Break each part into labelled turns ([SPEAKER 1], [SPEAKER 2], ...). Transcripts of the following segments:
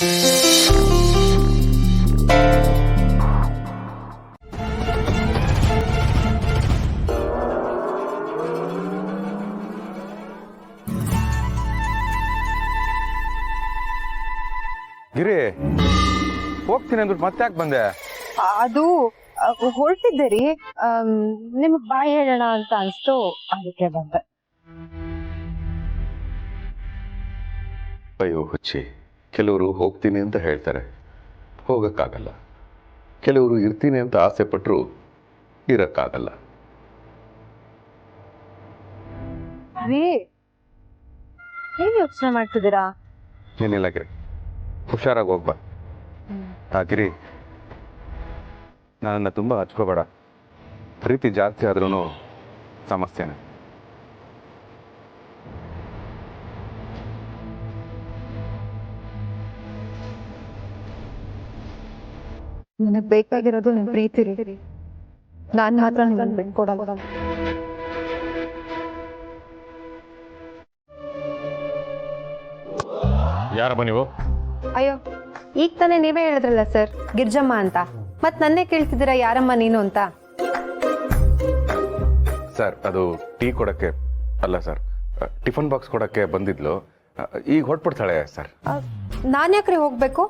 [SPEAKER 1] ಗಿರಿ, ಹೋಗ್ತೀನಿ ಅಂದ್ಬಿಟ್ಟು ಮತ್ತೆ ಯಾಕೆ ಬಂದೆ?
[SPEAKER 2] ಅದು ಹೊರಟಿದ್ದೆ ರೀ, ನಿಮ್ಗೆ ಬಾಯ್ ಹೇಳೋಣ ಅಂತ ಅನ್ಸ್ತು, ಅದಕ್ಕೆ ಬಂದೆ.
[SPEAKER 1] ಅಯ್ಯೋ ಹುಚ್ಚಿ, ಕೆಲವರು ಹೋಗ್ತೀನಿ ಅಂತ ಹೇಳ್ತಾರೆ, ಹೋಗಕ್ಕಾಗಲ್ಲ. ಕೆಲವರು ಇರ್ತೀನಿ ಅಂತ ಆಸೆ ಪಟ್ಟರು ಇರಕ್ಕಾಗಲ್ಲ.
[SPEAKER 2] ರೀ, ಏನ್ ಯೋಚನೆ ಮಾಡ್ತಿದ್ದೀರಾ?
[SPEAKER 1] ಏನಿಲ್ಲ ಗಿರಿ, ಹುಷಾರಾಗಿ ಹೋಗ್ಬಾ. ಗಿರಿ, ನನ್ನನ್ನು ತುಂಬ ಹಚ್ಕೋಬೇಡ. ಪ್ರೀತಿ ಜಾಸ್ತಿ ಆದ್ರೂ ಸಮಸ್ಯೆನೆ.
[SPEAKER 2] ನನಗೆ ಬೇಕಾಗಿರೋದು ನಿಮ್ ಪ್ರೀತಿ ರೀ. ನಾನು ಮಾತ್ರ ನಿಮ್ಮನ್ನು ಬಿಟ್ಕೊಡಲ್ಲ.
[SPEAKER 3] ಯಾರಮ್ಮ ನೀವು?
[SPEAKER 2] ಅಯ್ಯೋ, ಈಗ ತಾನೇ ನೀವೇ ಹೇಳಿದ್ರಲ್ಲ ಸರ್, ಗಿರ್ಜಮ್ಮ ಅಂತ. ಮತ್ ನನ್ನೇ ಕೇಳ್ತಿದ್ದೀರಾ ಯಾರಮ್ಮ ನೀನು ಅಂತ?
[SPEAKER 1] ಸರ್, ಅದು ಟೀ ಕೊಡಕ್ಕೆ ಅಲ್ಲ ಸರ್, ಟಿಫನ್ ಬಾಕ್ಸ್ ಕೊಡಕ್ಕೆ ಬಂದಿದ್ಲು. ಈಗ ಹೊರಟ್ಬಿಡ್ತಾಳೆ ಸರ್.
[SPEAKER 2] ನಾನ್ ಯಾಕ್ರಿ ಹೋಗ್ಬೇಕು?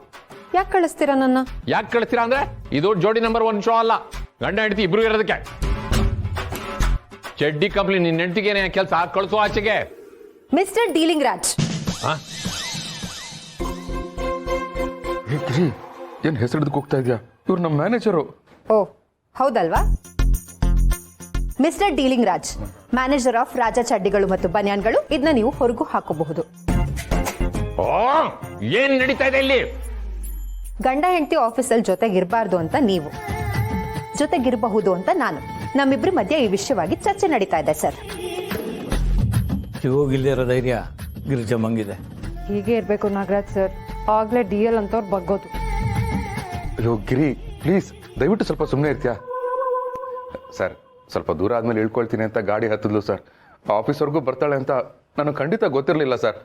[SPEAKER 2] ಯಾಕೆ ಕಳಿಸ್ತೀರಾ ನನ್ನ?
[SPEAKER 3] ಯಾಕೆ ಕಳಿಸ್ತೀರಾ ಅಂದ್ರೆ ಇದು ಜೋಡಿ ನಂಬರ್ 1 ಶೋ ಅಲ್ಲ, ಗಂಡ ಹೆಂಡತಿ ಇಬ್ರು ಇರೋದಕ್ಕೆ. ಚಡ್ಡಿ ಕಂಪ್ನಿ ನಿನ್ನ ಹೆಂಡತಿಗೆ ಕೆಲಸ ಕಳಿಸೋ ಆಚೆಗೆ.
[SPEAKER 2] Mister dealing Raj.
[SPEAKER 1] ಏನ್ ಹೆಸರು ಹೋಗ್ತಾ ಇದೆಯಾ? ಇವ್ರು ನಮ್ಮ ಮ್ಯಾನೇಜರು.
[SPEAKER 2] ಓ ಹೌದಲ್ವಾ? Mister dealing Raj, manager of Raja ಚಡ್ಡಿಗಳು ಮತ್ತು ಬನ್ಯಾನ್ಗಳು. ಇದನ್ನ ನೀವು ಹೊರಗೂ ಹಾಕಬಹುದು.
[SPEAKER 3] ಏನ್ ನಡೀತಾ ಇದೆ ಇಲ್ಲಿ?
[SPEAKER 2] ಗಂಡ ಹೆಂಡತಿ ಆಫೀಸಲ್ಲಿ ಜೊತೆಗಿರಬಾರ್ದು ಅಂತ ನೀವು, ಜೊತೆಗಿರಬಹುದು ಅಂತ ನಾನು. ನಮ್ಮಿಬ್ರ ಮಧ್ಯೆ ಈ ವಿಷಯವಾಗಿ ಚರ್ಚೆ ನಡೀತಾ ಇದೆ ಸರ್.
[SPEAKER 4] ಹೋಗಿಲ್ಲದೆ ಇರೋ ಧೈರ್ಯ ಗಿರಿಜಮ್ಮಂಗಿದೆ.
[SPEAKER 2] ಹೀಗೆ ಇರ್ಬೇಕು ನಾಗರಾಜ್ ಸರ್, ಆಗ್ಲೇ DL ಅಂತವ್ರು ಬಗ್ಗೋದು.
[SPEAKER 1] ಅಯ್ಯೋ ಗಿರಿ, ಪ್ಲೀಸ್ ದಯವಿಟ್ಟು ಸ್ವಲ್ಪ ಸುಮ್ಮನೆ ಇರ್ತೀಯಾ? ಸರ್, ಸ್ವಲ್ಪ ದೂರ ಆದ್ಮೇಲೆ ಇಳ್ಕೊಳ್ತೀನಿ ಅಂತ ಗಾಡಿ ಹತ್ತಿದ್ಲು ಸರ್. ಆಫೀಸ್ವರೆಗೂ ಬರ್ತಾಳೆ ಅಂತ ನನಗೆ ಖಂಡಿತ ಗೊತ್ತಿರಲಿಲ್ಲ ಸರ್.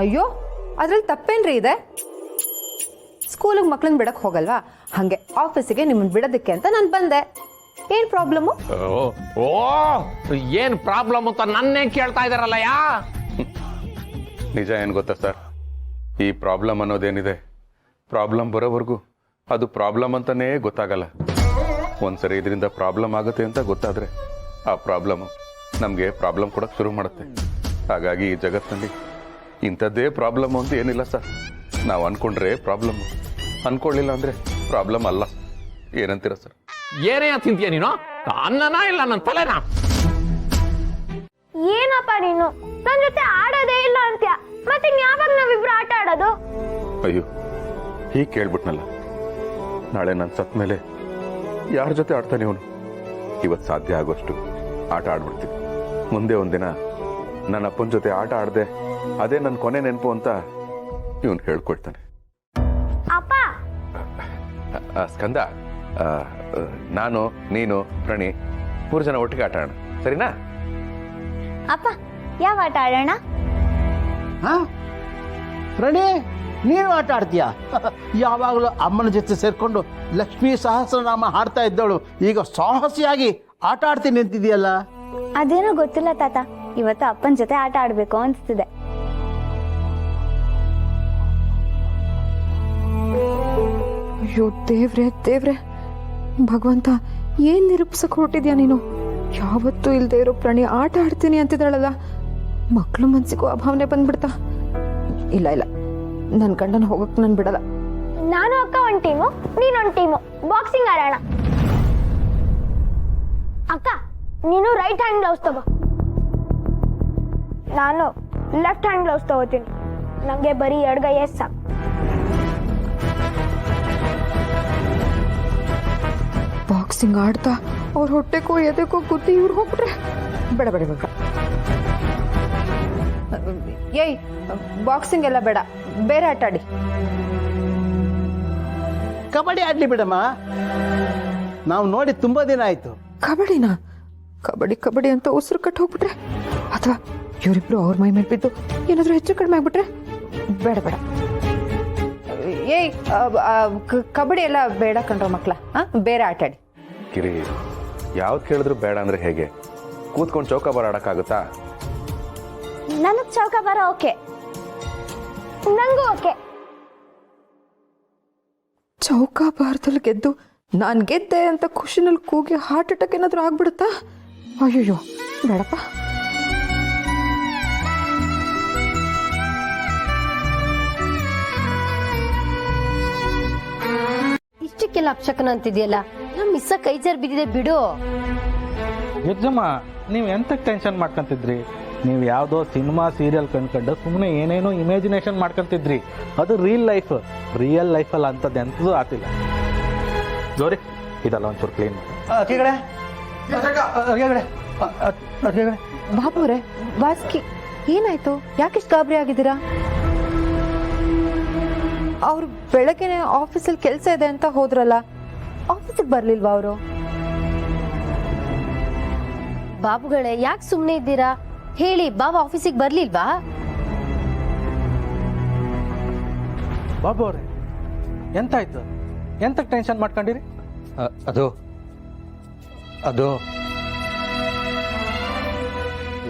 [SPEAKER 2] ಅಯ್ಯೋ, ಅದ್ರಲ್ಲಿ ತಪ್ಪೇನ್ರಿ ಇದೆ? ಸ್ಕೂಲಿಗೆ ಮಕ್ಳನ್ನ ಬಿಡಕ್ ಹೋಗಲ್ವಾ, ಹಂಗೆ ಆಫೀಸಿಗೆ ನಿಮ್ಮನ್ನ ಬಿಡೋದಕ್ಕೆ ಅಂತ ನಾನು ಬಂದೆ. ಏನ್ ಪ್ರಾಬ್ಲಮ್?
[SPEAKER 3] ಓ, ಏನ್ ಪ್ರಾಬ್ಲಮ್ ಅಂತ ನನ್ನೇ ಕೇಳ್ತಾ ಇದಾರಲ್ಲ ಯಾ?
[SPEAKER 1] ನಿಜ ಏನು ಗೊತ್ತಾ ಸರ್, ಈ ಪ್ರಾಬ್ಲಮ್ ಅನ್ನೋದೇನಿದೆ, ಪ್ರಾಬ್ಲಮ್ ಬರೋವರೆಗೂ ಅದು ಪ್ರಾಬ್ಲಮ್ ಅಂತಾನೇ ಗೊತ್ತಾಗಲ್ಲ. ಒಂದ್ಸರಿ ಇದರಿಂದ ಪ್ರಾಬ್ಲಮ್ ಆಗುತ್ತೆ ಅಂತ ಗೊತ್ತಾದ್ರೆ ಆ ಪ್ರಾಬ್ಲಮ್ ನಮಗೆ ಪ್ರಾಬ್ಲಮ್ ಕೊಡಕ್ಕೆ ಶುರು ಮಾಡುತ್ತೆ. ಹಾಗಾಗಿ ಈ ಜಗತ್ತಿನಲ್ಲಿ ಇಂಥದ್ದೇ ಪ್ರಾಬ್ಲಮ್ ಅಂತ ಏನಿಲ್ಲ ಸರ್. ನಾವು ಅನ್ಕೊಂಡ್ರೆ ಪ್ರಾಬ್ಲಮ್, ಅನ್ಕೊಳ್ಳಿಲ್ಲ ಅಂದ್ರೆ ಪ್ರಾಬ್ಲಮ್ ಅಲ್ಲ. ಏನಂತೀರ ಸರ್?
[SPEAKER 3] ಏನೇ ತಿಂತೀಯ ನೀನು? ಅನ್ನನಾ ಇಲ್ಲ ನನ್ನ ತಲೆನಾ?
[SPEAKER 5] ಏನಪ್ಪ ನೀನು ನನ್ನ ಜೊತೆ ಆಡೋದೇ ಇಲ್ಲ ಅಂತ್ಯ, ಮತ್ತೆ ಯಾವಾಗ ನಾವಿಬ್ರು ಆಟ ಆಡೋದು?
[SPEAKER 1] ಅಯ್ಯೋ, ಹೀಗೆ ಕೇಳ್ಬಿಟ್ನಲ್ಲ. ನಾಳೆ ನನ್ನ ಸತ್ ಮೇಲೆ ಯಾರ ಜೊತೆ ಆಡ್ತಾನೆ ಇವನು? ಇವತ್ತು ಸಾಧ್ಯ ಆಗೋಷ್ಟು ಆಟ ಆಡ್ಬಿಡ್ತೀನಿ. ಮುಂದೆ ಒಂದಿನ ನನ್ನ ಅಪ್ಪನ ಜೊತೆ ಆಟ ಆಡದೆ ಅದೇ ನನ್ನ ಕೊನೆ ನೆನಪು ಅಂತ ಇವನು ಹೇಳ್ಕೊಳ್ತಾನೆ.
[SPEAKER 5] ಅಪ್ಪ,
[SPEAKER 1] ಸ್ಕಂದ, ನಾನು, ನೀನು, ಪ್ರಣಿ 3 ಜನ ಒಟ್ಟಿಗೆ ಆಟ ಆಡೋಣ, ಸರಿನಾ?
[SPEAKER 5] ಅಪ್ಪ ಯಾವ ಆಟ ಆಡೋಣ?
[SPEAKER 4] ಪ್ರಣಿ, ನೀನು ಆಟ ಆಡ್ತೀಯಾ? ಯಾವಾಗಲೂ ಅಮ್ಮನ ಜೊತೆ ಸೇರ್ಕೊಂಡು ಲಕ್ಷ್ಮೀ ಸಹಸ್ರನಾಮ ಹಾಡ್ತಾ ಇದ್ದವಳು ಈಗ ಸಾಹಸಿಯಾಗಿ ಆಟ ಆಡ್ತೀನಿ ಅಂತಿದೆಯಲ್ಲ.
[SPEAKER 5] ಅದೇನೋ ಗೊತ್ತಿಲ್ಲ ತಾತ, ಇವತ್ತು ಅಪ್ಪನ ಜೊತೆ ಆಟ ಆಡ್ಬೇಕು ಅನ್ಸ್ತಿದೆ.
[SPEAKER 2] ಅಯ್ಯೋ ದೇವ್ರೆ ದೇವ್ರೆ, ಭಗವಂತ ಏನ್ ನಿರೂಪಿಸಕ್ ಹೊರಟಿದ್ಯಾ ನೀನು? ಯಾವತ್ತೂ ಇಲ್ದೇ ಇರೋ ಪ್ರಾಣಿ ಆಟ ಆಡ್ತೀನಿ ಅಂತಿದ್ದಾಳಲ್ಲ, ಮಕ್ಳು ಮನ್ಸಿಗೂ ಅಭಾವನೆ ಬಂದ್ಬಿಡ್ತಾ. ಇಲ್ಲ ಇಲ್ಲ, ನನ್ ಗಂಡನ ಹೋಗಕ್ ನನ್ ಬಿಡಲ್ಲ.
[SPEAKER 5] ನಾನು ಅಕ್ಕ ಒಂದ್ ಟೀಮು, ನೀನೊಂದ್ ಟೀಮು, ಬಾಕ್ಸಿಂಗ್ ಆಡೋಣ. ಅಕ್ಕ, ನೀನು ರೈಟ್ ಹ್ಯಾಂಡ್ ಗ್ಲೌಸ್ ತಗೋ, ನಾನು ಲೆಫ್ಟ್ ಹ್ಯಾಂಡ್ ಗ್ಲೌಸ್ ತಗೋತೀನಿ. ನಂಗೆ ಬರೀ ಎಡಗೈ ಸಾಕು.
[SPEAKER 2] ಬಾಕ್ಸಿಂಗ್ ಆಡ್ತಾ ಅವ್ರ ಹೊಟ್ಟೆಕೋ ಎದೆಕೋ ಗುದ್ದಿ ಇವ್ರು ಹೋಗ್ಬಿಟ್ರೆ ಬೇಡ ಬೇಡ ಬೇಡ. ಏಯ್, ಬಾಕ್ಸಿಂಗ್ ಎಲ್ಲ ಬೇಡ, ಬೇರೆ ಆಟ ಆಡಿ.
[SPEAKER 4] ಕಬಡ್ಡಿ ಆಡ್ಲಿ ಬಿಡಮ್ಮ, ನಾವು ನೋಡಿ ತುಂಬಾ ದಿನ ಆಯ್ತು.
[SPEAKER 2] ಕಬಡ್ಡಿನಾ? ಕಬಡ್ಡಿ ಕಬಡ್ಡಿ ಅಂತ ಉಸಿರು ಕಟ್ಟು ಹೋಗ್ಬಿಟ್ರೆ, ಅಥವಾ ಇವರಿಬ್ರು ಅವ್ರ ಮೈ ಮೇಲೆ ಬಿದ್ದು ಏನಾದ್ರೂ ಹೆಚ್ಚು ಕಡಿಮೆ ಆಗ್ಬಿಟ್ರೆ ಬೇಡ ಬೇಡ. ಏಯ್ ಕಬಡ್ಡಿ ಎಲ್ಲ ಬೇಡ ಕಣ್ರೋ ಮಕ್ಳ ಬೇರೆ ಆಟಾಡಿ.
[SPEAKER 1] ಕಿರಿ ಯಾವ್ದು ಕೇಳಿದ್ರು ಬೇಡ ಅಂದ್ರೆ ಹೇಗೆ? ಕೂತ್ಕೊಂಡು ಚೌಕಾಬಾರ ಆಡಕ್ಕಾಗುತ್ತಾ?
[SPEAKER 5] ನನಗ್ ಚೌಕ ಬರ ಓಕೆ, ನಂಗೂ ಓಕೆ.
[SPEAKER 2] ಚೌಕಾಬಾರದಲ್ಲಿ ಗೆದ್ದು ನಾನು ಗೆದ್ದೆ ಅಂತ ಖುಷಿನಲ್ಲಿ ಕೂಗಿ ಹಾರ್ಟ್ ಅಟ್ಯಾಕ್ ಏನಾದರೂ ಆಗ್ಬಿಡುತ್ತಾ? ಅಯ್ಯಯ್ಯೋ ಬೇಡಪ್ಪ.
[SPEAKER 6] ಇಷ್ಟಕ್ಕೆಲ್ಲ ಅಪ್ಶಕನ ಅಂತಿದ್ಯಲ್ಲ, ನಮ್ ಮಿಸ್ಸ ಕೈ ಜಾರ್ ಬಿದ್ದಿದೆ ಬಿಡು.
[SPEAKER 7] ಯಜ್ಜಮ್ಮ, ನೀವು ಎಂತಕ್ಕೆ ಟೆನ್ಷನ್ ಮಾಡ್ಕೊಂತಿದ್ರಿ? ನೀವು ಯಾವುದೋ ಸಿನಿಮಾ ಸೀರಿಯಲ್ ಕಂಡ್ಕೊಂಡು ಸುಮ್ಮನೆ ಏನೇನೋ ಇಮ್ಯಾಜಿನೇಷನ್ ಮಾಡ್ಕೊಂತಿದ್ರಿ. ಅದು ರಿಯಲ್ ಲೈಫಲ್ಲಿ ಅಂಥದ್ದು ಎಂಥದ್ದು ಆತಿಲ್ಲ. ಗೌರಿ, ಇದೆಲ್ಲ ಒಂಚೂರು ಕ್ಲೀನ್.
[SPEAKER 2] ಬಾಬು ಅವರೇ, ವಾಸ್ಕಿ ಏನಾಯ್ತು? ಯಾಕಿಷ್ಟು ಗಾಬರಿ ಆಗಿದ್ದೀರಾ? ಅವ್ರು ಬೆಳಗ್ಗೆನೆ ಆಫೀಸಲ್ಲಿ ಕೆಲಸ ಇದೆ ಅಂತ ಹೋದ್ರಲ್ಲ, ಆಫೀಸಿಗೆ ಬರ್ಲಿಲ್ವಾ ಅವರು?
[SPEAKER 6] ಬಾಬುಗಳೇ, ಯಾಕೆ ಸುಮ್ನೆ ಇದ್ದೀರಾ? ಹೇಳಿ, ಬಾಬಾ ಆಫೀಸಿಗೆ ಬರ್ಲಿಲ್ವಾ?
[SPEAKER 7] ಬಾಬು ಅವ್ರೆ, ಎಂತಾಯ್ತು? ಎಂತಕ್ಕೆ ಟೆನ್ಷನ್ ಮಾಡ್ಕೊಂಡಿರಿ?
[SPEAKER 8] ಅದು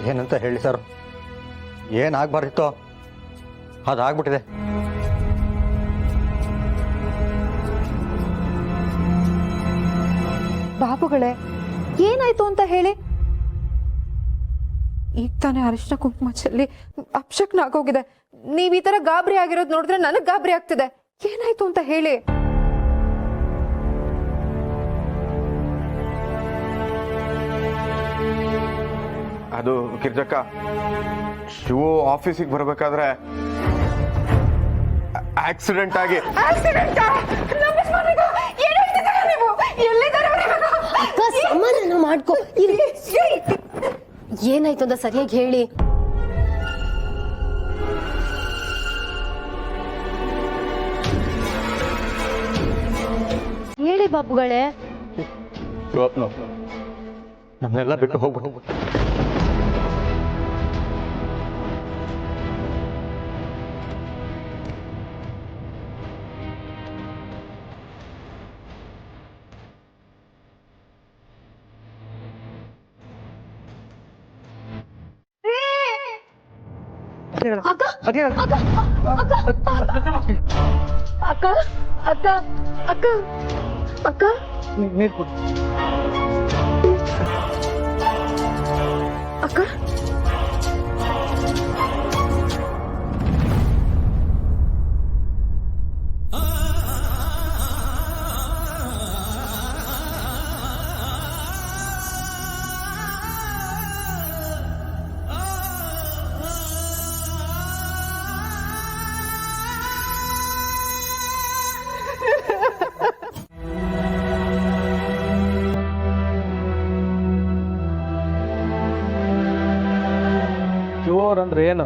[SPEAKER 8] ಏನಂತ ಹೇಳಿ ಸರ್, ಏನಾಗಬಾರ್ದಿತ್ತೋ ಅದಾಗ್ಬಿಟ್ಟಿದೆ.
[SPEAKER 2] ಬಾಬುಗಳೇ, ಏನಾಯ್ತು ಅಂತ ಹೇಳಿ. ಈಗ ತಾನೇ ಅರಿಶಿನ ಕುಂಕುಮ ಚೆಲ್ಲಿ ಅಪ್ಶಕ್ನ ಆಗೋಗಿದೆ. ನೀವ್ ಈ ತರ ಗಾಬರಿ ಆಗಿರೋದು ನೋಡಿದ್ರೆ ನನಗ್ ಗಾಬರಿ ಆಗ್ತಿದೆ. ಏನಾಯ್ತು ಅಂತ ಹೇಳಿ.
[SPEAKER 1] ಅದು ಗಿರ್ಜಕ್ಕ, ಶಿವು ಆಫೀಸಿಗೆ ಬರ್ಬೇಕಾದ್ರೆ ಆಕ್ಸಿಡೆಂಟ್ ಆಗಿ.
[SPEAKER 6] ಅಕ್ಕ, ಸಮಾಧಾನ ಮಾಡ್ಕೊ. ಏನಾಯ್ತು ಅಂತ ಸರಿಯಾಗಿ ಹೇಳಿ. ಹೇಳಿ ಬಾಬುಗಳೇ.
[SPEAKER 8] ನನ್ನೆಲ್ಲ ಬಿಟ್ಟು ಹೋಗ್ಬಿಟ್ಟು
[SPEAKER 5] ಅಕ್ಕ ಅಕ್ಕ ಅಕ್ಕ ಅಕ್ಕ ಅಕ್ಕ
[SPEAKER 7] ನೀರು ಕೊಡಿ.
[SPEAKER 2] ಅಕ್ಕ,
[SPEAKER 7] ಶಿವೋರ್ ಅಂದ್ರೆ ಏನು,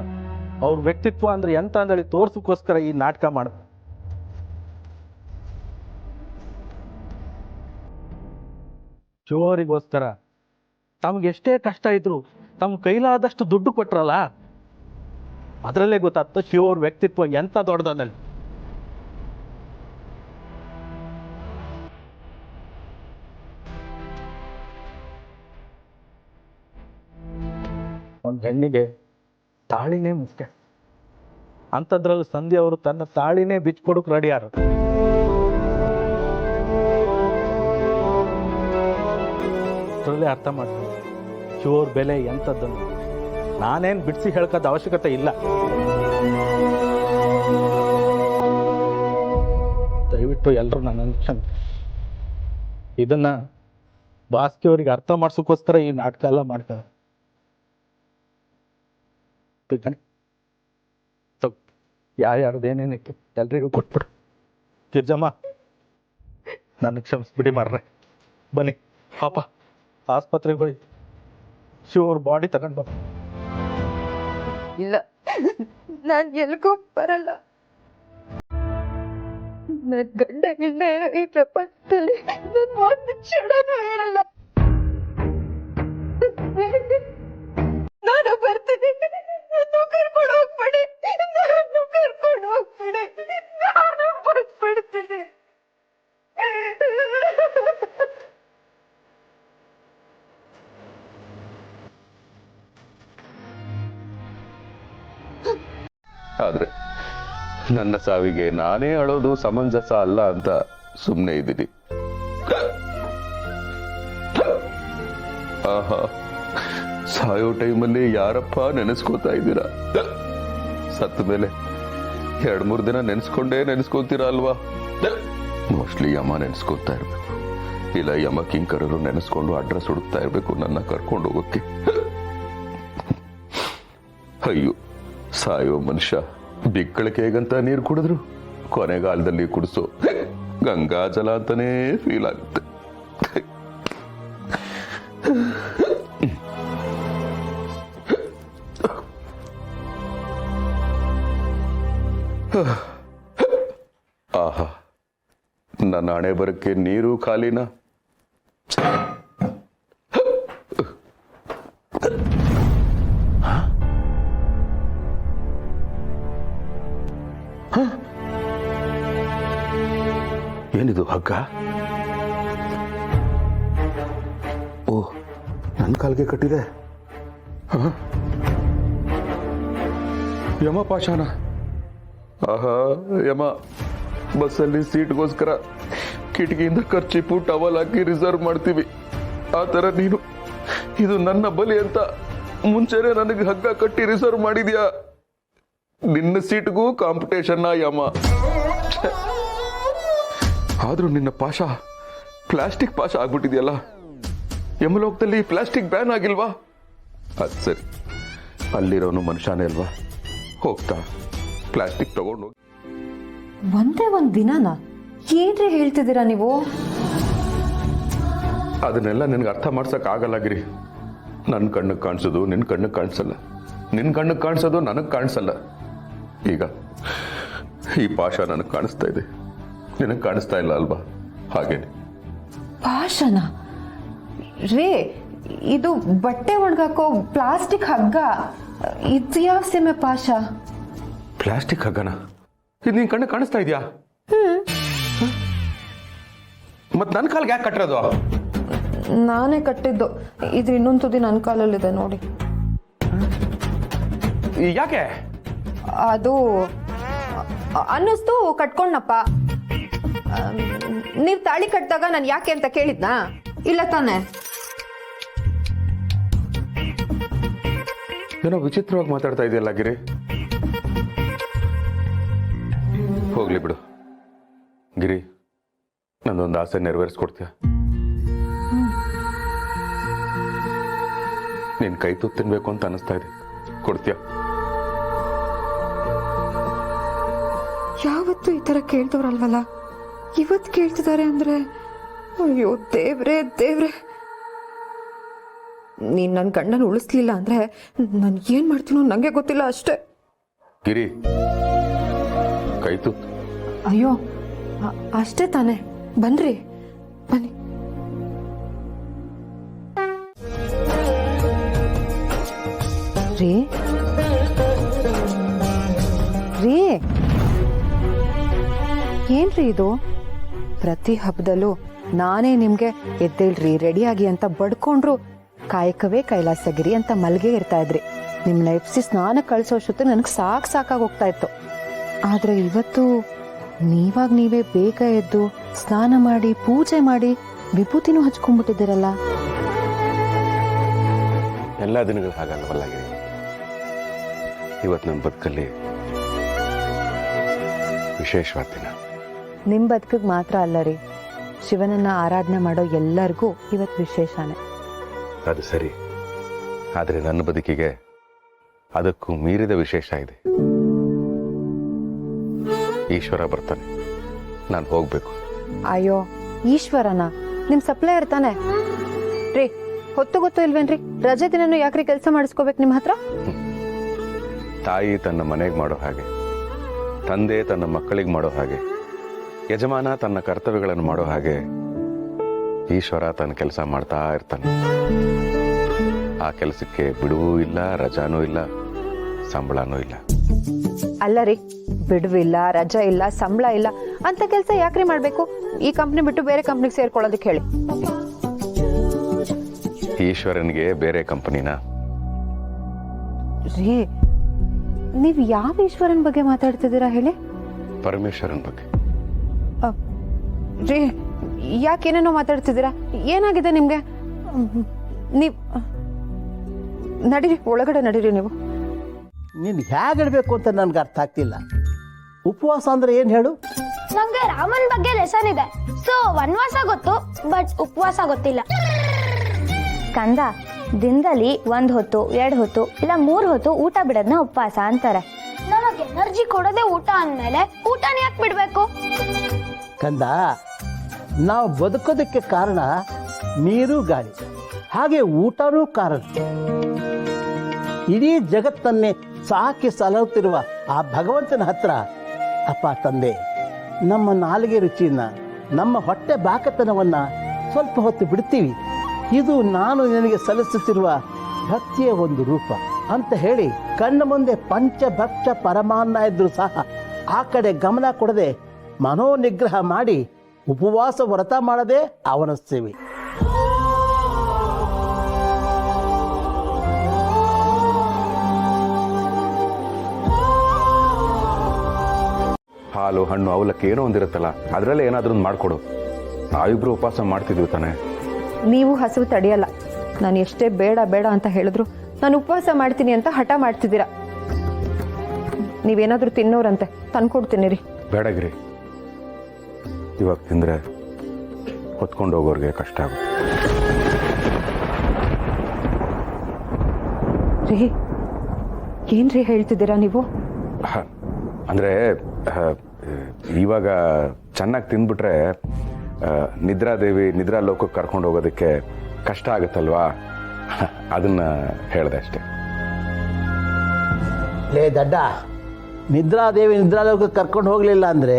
[SPEAKER 7] ಅವ್ರ ವ್ಯಕ್ತಿತ್ವ ಅಂದ್ರೆ ಎಂತ ಅಂದೇಳಿ ತೋರ್ಸಕ್ಕೋಸ್ಕರ ಈ ನಾಟಕ ಮಾಡ. ಶಿವೋರಿಗೋಸ್ಕರ ತಮ್ಗೆ ಎಷ್ಟೇ ಕಷ್ಟ ಇದ್ರು ತಮ್ಮ ಕೈಲಾದಷ್ಟು ದುಡ್ಡು ಕೊಟ್ರಲ್ಲ, ಅದರಲ್ಲೇ ಗೊತ್ತಾಗ್ತದೆ ಶಿವೋರ್ ವ್ಯಕ್ತಿತ್ವ ಎಂತ ದೊಡ್ಡದಲ್ಲಿ. ಒಂದು ಹೆಣ್ಣಿಗೆ ತಾಳಿನೇ ಮುಖ್ಯ. ಅಂಥದ್ರಲ್ಲಿ ಸಂಧ್ಯಾ ಅವರು ತನ್ನ ತಾಳಿನೇ ಬಿಚ್ಕೊಡಕ್ ರೆಡಿ ಯಾರು. ಅಷ್ಟರಲ್ಲೇ ಅರ್ಥ ಮಾಡ್ತೀನಿ ಶಿವೋರ್ ಬೆಲೆ ಎಂಥದ್ದನ್ನು. ನಾನೇನು ಬಿಡಿಸಿ ಹೇಳ್ಕೋದ ಅವಶ್ಯಕತೆ ಇಲ್ಲ. ದಯವಿಟ್ಟು ಎಲ್ಲರೂ ನನ್ನ ಕ್ಷಮೆ. ಇದನ್ನ ಬಾಸ್ಕಿ ಅವ್ರಿಗೆ ಅರ್ಥ ಮಾಡ್ಸೋಕ್ಕೋಸ್ಕರ ಈ ನಾಟಕ ಎಲ್ಲ ಮಾಡ್ತಾರೆ. ಯಾರ್ಯಾರ್ದು ಏನೇನಕ್ಕೆ ಎಲ್ರಿಗೂ ಕೊಟ್ಬಿಡು. ಗಿರ್ಜಮ್ಮ, ನನ್ನ ಕ್ಷಮಿಸ್ಬಿಡಿ ಮಾರ್ರೆ. ಬನ್ನಿ ಪಾಪ ಆಸ್ಪತ್ರೆಗೆ ಹೋಗಿ ಶಿವ ಅವ್ರ ಬಾಡಿ ತಗೊಂಡು ಬಾ.
[SPEAKER 2] ಇಲ್ಲ, ನಾನ್ ಎಲ್ಗೂ ಬರಲ್ಲ. ನನ್ ಗಂಡ ಇಲ್ಲ ಈ ಪ್ರಪಂಚದಲ್ಲಿ ನನ್ ಒಂದು ಕ್ಷಣನೂ ಇರಲ್ಲ. ನಾನು ಬರ್ತೀನಿ, ನಾನು ಕರ್ಕೊಂಡು ಹೋಗ್ಬೇಡಿ, ನಾನು ಕರ್ಕೊಂಡು ಹೋಗ್ಬೇಡಿ, ನಾನು ಬರ್ತೀನಿ.
[SPEAKER 1] ನನ್ನ ಸಾವಿಗೆ ನಾನೇ ಅಳೋದು ಸಮಂಜಸ ಅಲ್ಲ ಅಂತ ಸುಮ್ಮನೆ ಇದ್ದೀನಿ. ಆಹಾ, ಸಾಯೋ ಟೈಮಲ್ಲಿ ಯಾರಪ್ಪ ನೆನೆಸ್ಕೋತಾ ಇದ್ದೀರಾ? ಸತ್ತ ಮೇಲೆ 2-3 ದಿನ ನೆನೆಸ್ಕೊಂತೀರಾ ಅಲ್ವಾ? ಮೋಸ್ಟ್ಲಿ ಯಮ ನೆನೆಸ್ಕೊತಾ ಇರ್ಬೇಕು, ಇಲ್ಲ ಯಮ ಕಿಂಕರರು ನೆನೆಸ್ಕೊಂಡು ಅಡ್ರೆಸ್ ಹುಡುಕ್ತಾ ಇರ್ಬೇಕು ನನ್ನ ಕರ್ಕೊಂಡು ಹೋಗೋಕ್ಕೆ. ಅಯ್ಯೋ, ಸಾಯೋ ಮನುಷ್ಯ ಬಿಕ್ಕಳಿಕೆ ಹೇಗಂತ ನೀರು ಕುಡಿದ್ರು ಕೊನೆಗಾಲದಲ್ಲಿ ಕುಡಿಸೋ ಗಂಗಾ ಜಲ ಅಂತಾನೇ ಫೀಲ್ ಆಗುತ್ತೆ. ಆಹಾ, ನನ್ನ ಹಣೆ ಬರಕ್ಕೆ ನೀರು ಖಾಲಿನ. ಏನಿದು ಹಗ್ಗ? ಓ, ನನ್ನ ಕಾಲ್ಗೆ ಕಟ್ಟಿದೆ. ಯಮ ಪಾಷಾಣ. ಆಹಾ, ಯಮ ಬಸ್ಸಲ್ಲಿ ಸೀಟ್ಗೋಸ್ಕರ ಕಿಟಕಿಯಿಂದ ಖರ್ಚಿಪು ಟವಲ್ ಹಾಕಿ ರಿಸರ್ವ್ ಮಾಡ್ತೀವಿ. ಆ ಥರ ನೀನು ಇದು ನನ್ನ ಬಲಿ ಅಂತ ಮುಂಚೆನೆ ನನಗೆ ಹಗ್ಗ ಕಟ್ಟಿ ರಿಸರ್ವ್ ಮಾಡಿದ್ಯಾ? ನಿನ್ನ ಸೀಟ್ಗೂ ಕಾಂಪಿಟೇಷನ್ ಯಮ. ಆದ್ರೂ ನಿನ್ನ ಪಾಶ ಪ್ಲಾಸ್ಟಿಕ್ ಪಾಶ ಆಗ್ಬಿಟ್ಟಿದ್ಯಲ್ಲ. ಯಮಲೋಕದಲ್ಲಿ ಪ್ಲಾಸ್ಟಿಕ್ ಬ್ಯಾನ್ ಆಗಿಲ್ವಾ? ಅದು ಸರಿ, ಅಲ್ಲಿರೋನು ಮನುಷ್ಯನೇ ಅಲ್ವಾ? ಹೋಗ್ತಾ ಪ್ಲಾಸ್ಟಿಕ್ ತಗೊಂಡು ಹೋಗಿ.
[SPEAKER 2] ಒಂದೇ ಒಂದು ದಿನನಾ? ಏನ್ರಿ ಹೇಳ್ತಿದ್ದೀರಾ ನೀವು?
[SPEAKER 1] ಅದನ್ನೆಲ್ಲ ನಿನ್ಗೆ ಅರ್ಥ ಮಾಡ್ಸಕ್ ಆಗಲ್ಲ ಗಿರಿ. ನನ್ನ ಕಣ್ಣಿಗೆ ಕಾಣಿಸೋದು ನಿನ್ನ ಕಣ್ಣಿಗೆ ಕಾಣಿಸಲ್ಲ, ನಿನ್ನ ಕಣ್ಣಿಗೆ ಕಾಣಿಸೋದು ನನಗೆ ಕಾಣಿಸಲ್ಲ. ಈಗ ಈ ಪಾಶ ನನಗೆ ಕಾಣಿಸ್ತಾ ಇದೆ, ನಿನಗೆ ಕಾಣಿಸ್ತಾ ಇಲ್ಲ ಅಲ್ವಾ? ಹಾಗೇನೆ.
[SPEAKER 2] ಪಾಶನ ರೇ, ಇದು ಬಟ್ಟೆ ಒಣಗಾಕೋ ಪ್ಲಾಸ್ಟಿಕ್ ಹಗ್ಗ. ಇದು ಯಾವ ಸೀಮೆ ಪಾಶ?
[SPEAKER 1] ಪ್ಲಾಸ್ಟಿಕ್ ಹಗ್ಗನ? ಇದು ನಿನ್ ಕಣ್ಣಿಗೆ ಕಾಣಿಸ್ತಾ ಇದೆಯಾ? ಮತ್ ನನ್ನ ಕಾಲ್ಗೆ ಯಾಕೆ ಕಟ್ಟಿರೋದು?
[SPEAKER 2] ನಾನೇ ಕಟ್ಟಿದ್ದು. ಇದು ಇನ್ನೊಂದು ತುದಿ ನನ್ನ ಕಾಲಲ್ಲಿದೆ ನೋಡಿ.
[SPEAKER 1] ಯಾಕೆ?
[SPEAKER 2] ಅದು ಅನ್ನಿಸ್ತು ಕಟ್ಕೊಂಡಪ್ಪ. ನೀವ್ ತಾಳಿ ಕಟ್ಟಿದಾಗ ನಾನು ಯಾಕೆ ಅಂತ ಕೇಳಿದ್ನಾ? ಇಲ್ಲ ತಾನೆ?
[SPEAKER 1] ಏನೋ ವಿಚಿತ್ರವಾಗಿ ಮಾತಾಡ್ತಾ ಇದೆಯಲ್ಲ ಗಿರಿ. ಹೋಗ್ಲಿ ಬಿಡು ಗಿರಿ, ನಂದೊಂದು ಆಸೆ ನೆರವೇರಿಸ್ಕೊಡ್ತೀಯ? ನಿನ್ ಕೈ ತುತ್ತು ತಿನ್ಬೇಕು ಅಂತ ಅನಿಸ್ತಾ ಇದೆ, ಕೊಡ್ತೀಯ?
[SPEAKER 2] ಯಾವತ್ತು ಈ ತರ ಕೇಳ್ತವ್ರಲ್ವಲ್ಲ, ಇವತ್ತು ಕೇಳ್ತಿದ್ದಾರೆ ಅಂದ್ರೆ ಅಯ್ಯೋ ದೇವ್ರೆ ದೇವ್ರೆ. ನೀನ್ ನನ್ನ ಗಂಡನ ಉಳಿಸ್ಲಿಲ್ಲ ಅಂದ್ರೆ ನಾನು ಏನ್ ಮಾಡ್ತೀನೋ ನಂಗೆ ಗೊತ್ತಿಲ್ಲ ಅಷ್ಟೇ.
[SPEAKER 1] ಗಿರಿ, ಕೈ ತುತ್ತು.
[SPEAKER 2] ಅಯ್ಯೋ ಅಷ್ಟೇ ತಾನೆ, ಬನ್ರಿ ಬನ್ನಿ. ರೀ ರೀ, ಏನ್ರಿ ಇದು? ಪ್ರತಿ ಹಬ್ಬದಲ್ಲೂ ನಾನೇ ನಿಮ್ಗೆ ಎದ್ದೇಳ್ರಿ ರೆಡಿಯಾಗಿ ಅಂತ ಬಡ್ಕೊಂಡ್ರು ಕಾಯಕವೇ ಕೈಲಾಸಗಿರಿ ಅಂತ ಮಲ್ಗೆ ಇರ್ತಾ ಇದ್ರಿ. ನಿಮ್ಮನ್ನ ಎಪ್ಸಿ ಸ್ನಾನ ಕಳಿಸೋಷ್ಟೊತ್ತು ನನಗೆ ಸಾಕಾಗಿ ಹೋಗ್ತಾ ಇತ್ತು. ಆದ್ರೆ ಇವತ್ತು ನೀವೇ ಬೇಗ ಎದ್ದು ಸ್ನಾನ ಮಾಡಿ ಪೂಜೆ ಮಾಡಿ ವಿಭೂತಿನೂ ಹಚ್ಕೊಂಡ್ಬಿಟ್ಟಿದ್ದೀರಲ್ಲ.
[SPEAKER 1] ಎಲ್ಲ ದಿನಗಳು ಹಾಗಲ್ವಲ್ಲ ಗಿರಿ. ಇವತ್ತು ನನ್ನ ಬದುಕಲ್ಲಿ ವಿಶೇಷವಾದ ದಿನ.
[SPEAKER 2] ನಿಮ್ ಬದುಕಿಗೆ ಮಾತ್ರ ಅಲ್ಲ ರೀ, ಶಿವನನ್ನ ಆರಾಧನೆ ಮಾಡೋ ಎಲ್ಲರಿಗೂ ಇವತ್ತು ವಿಶೇಷನೇ.
[SPEAKER 1] ಅದು ಸರಿ, ಆದರೆ ನನ್ನ ಬದುಕಿಗೆ ಅದಕ್ಕೂ ಮೀರಿದ ವಿಶೇಷ ಇದೆ. ಈಶ್ವರ ಬರ್ತಾನೆ, ನಾನು ಹೋಗ್ಬೇಕು.
[SPEAKER 2] ಅಯ್ಯೋ ಈಶ್ವರನ? ನಿಮ್ ಸಪ್ಲೈಯರ್ ತಾನೆ ರೀ. ಹೊತ್ತು ಗೊತ್ತು ಇಲ್ವೇನ್ರಿ? ರಜೆ ದಿನನೂ ಯಾಕ್ರಿ ಕೆಲಸ ಮಾಡಿಸ್ಕೋಬೇಕು ನಿಮ್ಮ ಹತ್ರ?
[SPEAKER 1] ತಾಯಿ ತನ್ನ ಮನೆಗೆ ಮಾಡೋ ಹಾಗೆ, ತಂದೆ ತನ್ನ ಮಕ್ಕಳಿಗೆ ಮಾಡೋ ಹಾಗೆ, ಯಜಮಾನ ತನ್ನ ಕರ್ತವ್ಯಗಳನ್ನು ಮಾಡೋ ಹಾಗೆ ಈಶ್ವರ ತನ್ನ ಕೆಲಸ ಮಾಡ್ತಾ ಇರ್ತಾನೆ. ಆ ಕೆಲಸಕ್ಕೆ ಬಿಡುವೂ ಇಲ್ಲ, ರಜಾನೂ ಇಲ್ಲ, ಸಂಬಳನೂ ಇಲ್ಲ.
[SPEAKER 2] ಅಲ್ಲ ರೀ, ಬಿಡುವಿಲ್ಲ, ರಜಾ ಇಲ್ಲ, ಸಂಬಳ ಇಲ್ಲ ಅಂತ ಕೆಲಸ ಯಾಕ್ರಿ ಮಾಡ್ಬೇಕು? ಈ ಕಂಪ್ನಿ ಬಿಟ್ಟು ಬೇರೆ ಕಂಪ್ನಿಗೆ ಸೇರ್ಕೊಳ್ಳೋದಕ್ಕೆ ಹೇಳಿ.
[SPEAKER 1] ಈಶ್ವರನಿಗೆ ಬೇರೆ ಕಂಪನಿನ?
[SPEAKER 2] ರೀ, ನೀವ್ ಯಾವ ಈಶ್ವರನ್ ಬಗ್ಗೆ ಮಾತಾಡ್ತಿದ್ದೀರಾ ಹೇಳಿ?
[SPEAKER 1] ಪರಮೇಶ್ವರನ್ ಬಗ್ಗೆ.
[SPEAKER 2] ರೀ ಯಾಕೇನೇನೋ ಮಾತಾಡ್ತಿದ್ದೀರಾ? ಏನಾಗಿದೆ ನಿಮಗೆ? ನೀವು ನಡೀರಿ, ಒಳಗಡೆ ನಡೀರಿ. ನೀವು
[SPEAKER 4] ನೀನು ಹೇಗಿಡ್ಬೇಕು ಅಂತ ನನಗೆ ಅರ್ಥ ಆಗ್ತಿಲ್ಲ. ಉಪವಾಸ ಅಂದ್ರೆ ಏನು ಹೇಳು?
[SPEAKER 5] ನಂಗೆ ರಾಮನ್ ಬಗ್ಗೆ ಲೆಸನ್ ಇದೆ. ಸೊ ವನವಾಸ ಗೊತ್ತು, ಬಟ್ ಉಪವಾಸ ಗೊತ್ತಿಲ್ಲ.
[SPEAKER 9] ಕಂದ, ದಿನದಲ್ಲಿ 1 ಹೊತ್ತು 2 ಹೊತ್ತು ಇಲ್ಲ 3 ಹೊತ್ತು ಊಟ ಬಿಡೋದನ್ನ ಉಪವಾಸ ಅಂತಾರೆ.
[SPEAKER 5] ನನಗೆ ಎನರ್ಜಿ ಕೊಡೋದೇ ಊಟ ಅಂದ್ಮೇಲೆ ಊಟನ ಯಾಕೆ ಬಿಡ್ಬೇಕು?
[SPEAKER 4] ಕಂದ, ನಾವು ಬದುಕೋದಕ್ಕೆ ಕಾರಣ ನೀರು ಗಾಳಿ, ಹಾಗೆ ಊಟನೂ ಕಾರಣ. ಇಡೀ ಜಗತ್ತನ್ನೇ ಸಾಕಿ ಸಲಹುತ್ತಿರುವ ಆ ಭಗವಂತನ ಹತ್ರ ಅಪ್ಪ ತಂದೆ, ನಮ್ಮ ನಾಲಿಗೆ ರುಚಿಯನ್ನ, ನಮ್ಮ ಹೊಟ್ಟೆ ಬಾಕತನವನ್ನ ಸ್ವಲ್ಪ ಹೊತ್ತು ಬಿಡ್ತೀವಿ. ಇದು ನಾನು ನಿನಗೆ ಸಲ್ಲಿಸುತ್ತಿರುವ ಭಕ್ತಿಯ ಒಂದು ರೂಪ ಅಂತ ಹೇಳಿ ಕಣ್ಣ ಮುಂದೆ ಪಂಚಭಕ್ಷ ಪರಮಾನ್ನ ಇದ್ರೂ ಸಹ ಆ ಕಡೆ ಗಮನ ಕೊಡದೆ ಮನೋನಿಗ್ರಹ ಮಾಡಿ ಉಪವಾಸ ವ್ರತ ಮಾಡದೆ ಅವನ ಸೇವೆ.
[SPEAKER 1] ಹಾಲು, ಹಣ್ಣು, ಅವಲಕ್ಕಿ ಏನೋ ಒಂದಿರುತ್ತಲ್ಲ, ಅದರಲ್ಲೇ ಏನಾದ್ರೂ ಒಂದು ಮಾಡಿಕೊಡು. ನಾವಿಬ್ರು ಉಪವಾಸ ಮಾಡ್ತಿದ್ವಿ ತಾನೆ.
[SPEAKER 2] ನೀವು ಹಸಿವು ತಡೆಯಲ್ಲ. ನಾನು ಎಷ್ಟೇ ಬೇಡ ಬೇಡ ಅಂತ ಹೇಳಿದ್ರು ನಾನು ಉಪವಾಸ ಮಾಡ್ತೀನಿ ಅಂತ ಹಠ ಮಾಡ್ತಿದ್ದೀರಾ. ನೀವೇನಾದ್ರೂ ತಿನ್ನೋರಂತೆ ತಂದ್ಕೊಡ್ತೀನಿ ರೀ.
[SPEAKER 1] ಬೇಡಗಿರಿ, ಇವಾಗ ತಿಂದರೆ ಹೊತ್ಕೊಂಡು ಹೋಗೋರಿಗೆ ಕಷ್ಟ ಆಗುತ್ತೆ.
[SPEAKER 2] ರೀ ಏನ್ರಿ ಹೇಳ್ತಿದ್ದೀರಾ ನೀವು?
[SPEAKER 1] ಅಂದರೆ ಇವಾಗ ಚೆನ್ನಾಗಿ ತಿಂದ್ಬಿಟ್ರೆ ನಿದ್ರಾದೇವಿ ನಿದ್ರಾ ಲೋಕಕ್ಕೆ ಕರ್ಕೊಂಡು ಹೋಗೋದಕ್ಕೆ ಕಷ್ಟ ಆಗುತ್ತಲ್ವಾ, ಅದನ್ನ ಹೇಳಿದೆ ಅಷ್ಟೇ.
[SPEAKER 4] ಲೇ ದಡ್ಡ, ನಿದ್ರಾದೇವಿ ನಿದ್ರಾಲೋಕಕ್ಕೆ ಕರ್ಕೊಂಡು ಹೋಗಲಿಲ್ಲ ಅಂದರೆ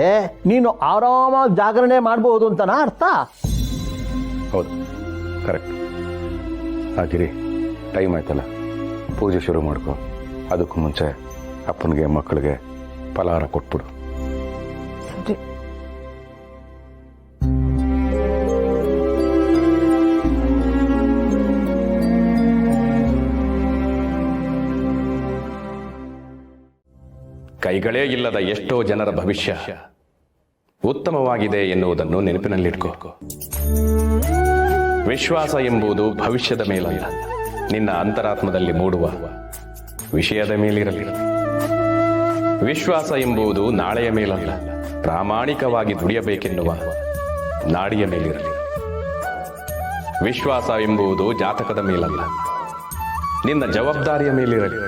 [SPEAKER 4] ನೀನು ಆರಾಮಾಗಿ ಜಾಗರಣೆ ಮಾಡಬಹುದು ಅಂತನಾ ಅರ್ಥ?
[SPEAKER 1] ಹೌದು, ಕರೆಕ್ಟ್. ಹಾಗಿರಿ, ಟೈಮ್ ಆಯ್ತಲ್ಲ, ಪೂಜೆ ಶುರು ಮಾಡ್ಕೊ. ಅದಕ್ಕೂ ಮುಂಚೆ ಅಪ್ಪನಿಗೆ ಮಕ್ಕಳಿಗೆ ಫಲಹಾರ ಕೊಟ್ಬಿಡು.
[SPEAKER 2] ಸರಿ.
[SPEAKER 10] ಕೈಗಳೇ ಇಲ್ಲದ ಎಷ್ಟೋ ಜನರ ಭವಿಷ್ಯ ಉತ್ತಮವಾಗಿದೆ ಎನ್ನುವುದನ್ನು ನೆನಪಿನಲ್ಲಿಟ್ಕೋ. ವಿಶ್ವಾಸ ಎಂಬುದು ಭವಿಷ್ಯದ ಮೇಲಲ್ಲ, ನಿನ್ನ ಅಂತರಾತ್ಮದಲ್ಲಿ ಮೂಡುವ ವಿಷಯದ ಮೇಲಿರಲಿ. ವಿಶ್ವಾಸ ಎಂಬುದು ನಾಳೆಯ ಮೇಲಲ್ಲ, ಪ್ರಾಮಾಣಿಕವಾಗಿ ದುಡಿಯಬೇಕೆನ್ನುವ ನಾಡಿಯ ಮೇಲಿರಲಿ. ವಿಶ್ವಾಸ ಎಂಬುದು ಜಾತಕದ ಮೇಲಲ್ಲ, ನಿನ್ನ ಜವಾಬ್ದಾರಿಯ ಮೇಲಿರಲಿ.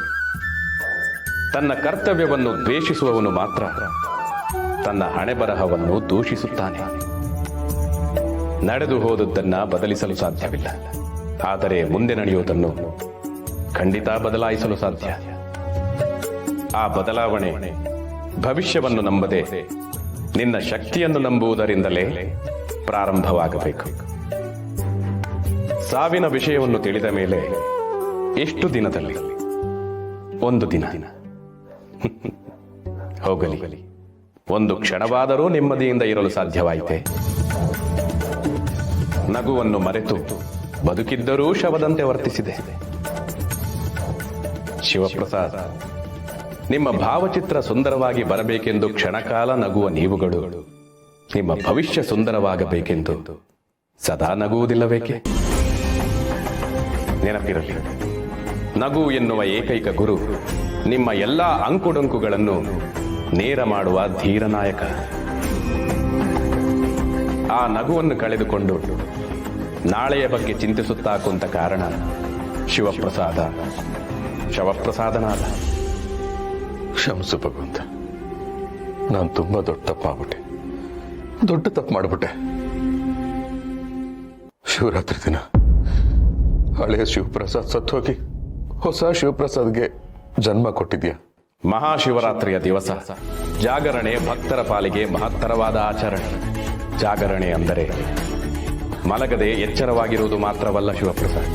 [SPEAKER 10] ತನ್ನ ಕರ್ತವ್ಯವನ್ನು ದ್ವೇಷಿಸುವವನು ಮಾತ್ರ ತನ್ನ ಹಣೆಬರಹವನ್ನು ದೂಷಿಸುತ್ತಾನೆ. ನಡೆದು ಹೋದದ್ದನ್ನ ಬದಲಿಸಲು ಸಾಧ್ಯವಿಲ್ಲ, ಆದರೆ ಮುಂದೆ ನಡೆಯುವುದನ್ನು ಖಂಡಿತ ಬದಲಾಯಿಸಲು ಸಾಧ್ಯ. ಆ ಬದಲಾವಣೆ ಭವಿಷ್ಯವನ್ನು ನಂಬದೆ ನಿನ್ನ ಶಕ್ತಿಯನ್ನು ನಂಬುವುದರಿಂದಲೇ ಪ್ರಾರಂಭವಾಗಬೇಕು. ಸಾವಿನ ವಿಷಯವನ್ನು ತಿಳಿದ ಮೇಲೆ ಎಷ್ಟು ದಿನದಲ್ಲಿ? ಒಂದು ದಿನ. ಹೋಗಲಿ, ಒಂದು ಕ್ಷಣವಾದರೂ ನೆಮ್ಮದಿಯಿಂದ ಇರಲು ಸಾಧ್ಯವಾಯಿತೆ? ನಗುವನ್ನು ಮರೆತು ಬದುಕಿದ್ದರೂ ಶವದಂತೆ ವರ್ತಿಸಿದೆ. ಶಿವಪ್ರಸಾದ್, ನಿಮ್ಮ ಭಾವಚಿತ್ರ ಸುಂದರವಾಗಿ ಬರಬೇಕೆಂದು ಕ್ಷಣಕಾಲ ನಗುವ ನೀವುಗಳು ನಿಮ್ಮ ಭವಿಷ್ಯ ಸುಂದರವಾಗಬೇಕೆಂದು ಸದಾ ನಗುವುದಿಲ್ಲಬೇಕೆ? ನೆನಪಿರಲಿ, ನಗು ಎನ್ನುವ ಏಕೈಕ ಗುರು ನಿಮ್ಮ ಎಲ್ಲಾ ಅಂಕುಡೊಂಕುಗಳನ್ನು ನೇರ ಮಾಡುವ ಧೀರನಾಯಕ. ಆ ನಗುವನ್ನು ಕಳೆದುಕೊಂಡು ನಾಳೆಯ ಬಗ್ಗೆ ಚಿಂತಿಸುತ್ತಾ ಕುಂತ ಕಾರಣ ಶಿವಪ್ರಸಾದ ಶವಪ್ರಸಾದನಾದ.
[SPEAKER 1] ಕ್ಷಮಿಸು ಭಗವಂತ, ನಾನು ತುಂಬಾ ದೊಡ್ಡ ತಪ್ಪಾಗ್ಬಿಟ್ಟೆ, ದೊಡ್ಡ ತಪ್ಪು ಮಾಡಿಬಿಟ್ಟೆ. ಶಿವರಾತ್ರಿ ದಿನ ಹಳೆಯ ಶಿವಪ್ರಸಾದ್ ಸತ್ತೋಗಿ ಹೊಸ ಶಿವಪ್ರಸಾದ್ಗೆ ಜನ್ಮ ಕೊಟ್ಟಿದ್ಯಾ.
[SPEAKER 10] ಮಹಾಶಿವರಾತ್ರಿಯ ದಿವಸ ಜಾಗರಣೆ ಭಕ್ತರ ಪಾಲಿಗೆ ಮಹತ್ತರವಾದ ಆಚರಣೆ. ಜಾಗರಣೆ ಅಂದರೆ ಮಲಗದೆ ಎಚ್ಚರವಾಗಿರುವುದು ಮಾತ್ರವಲ್ಲ ಶಿವಪ್ರಸಾದ್.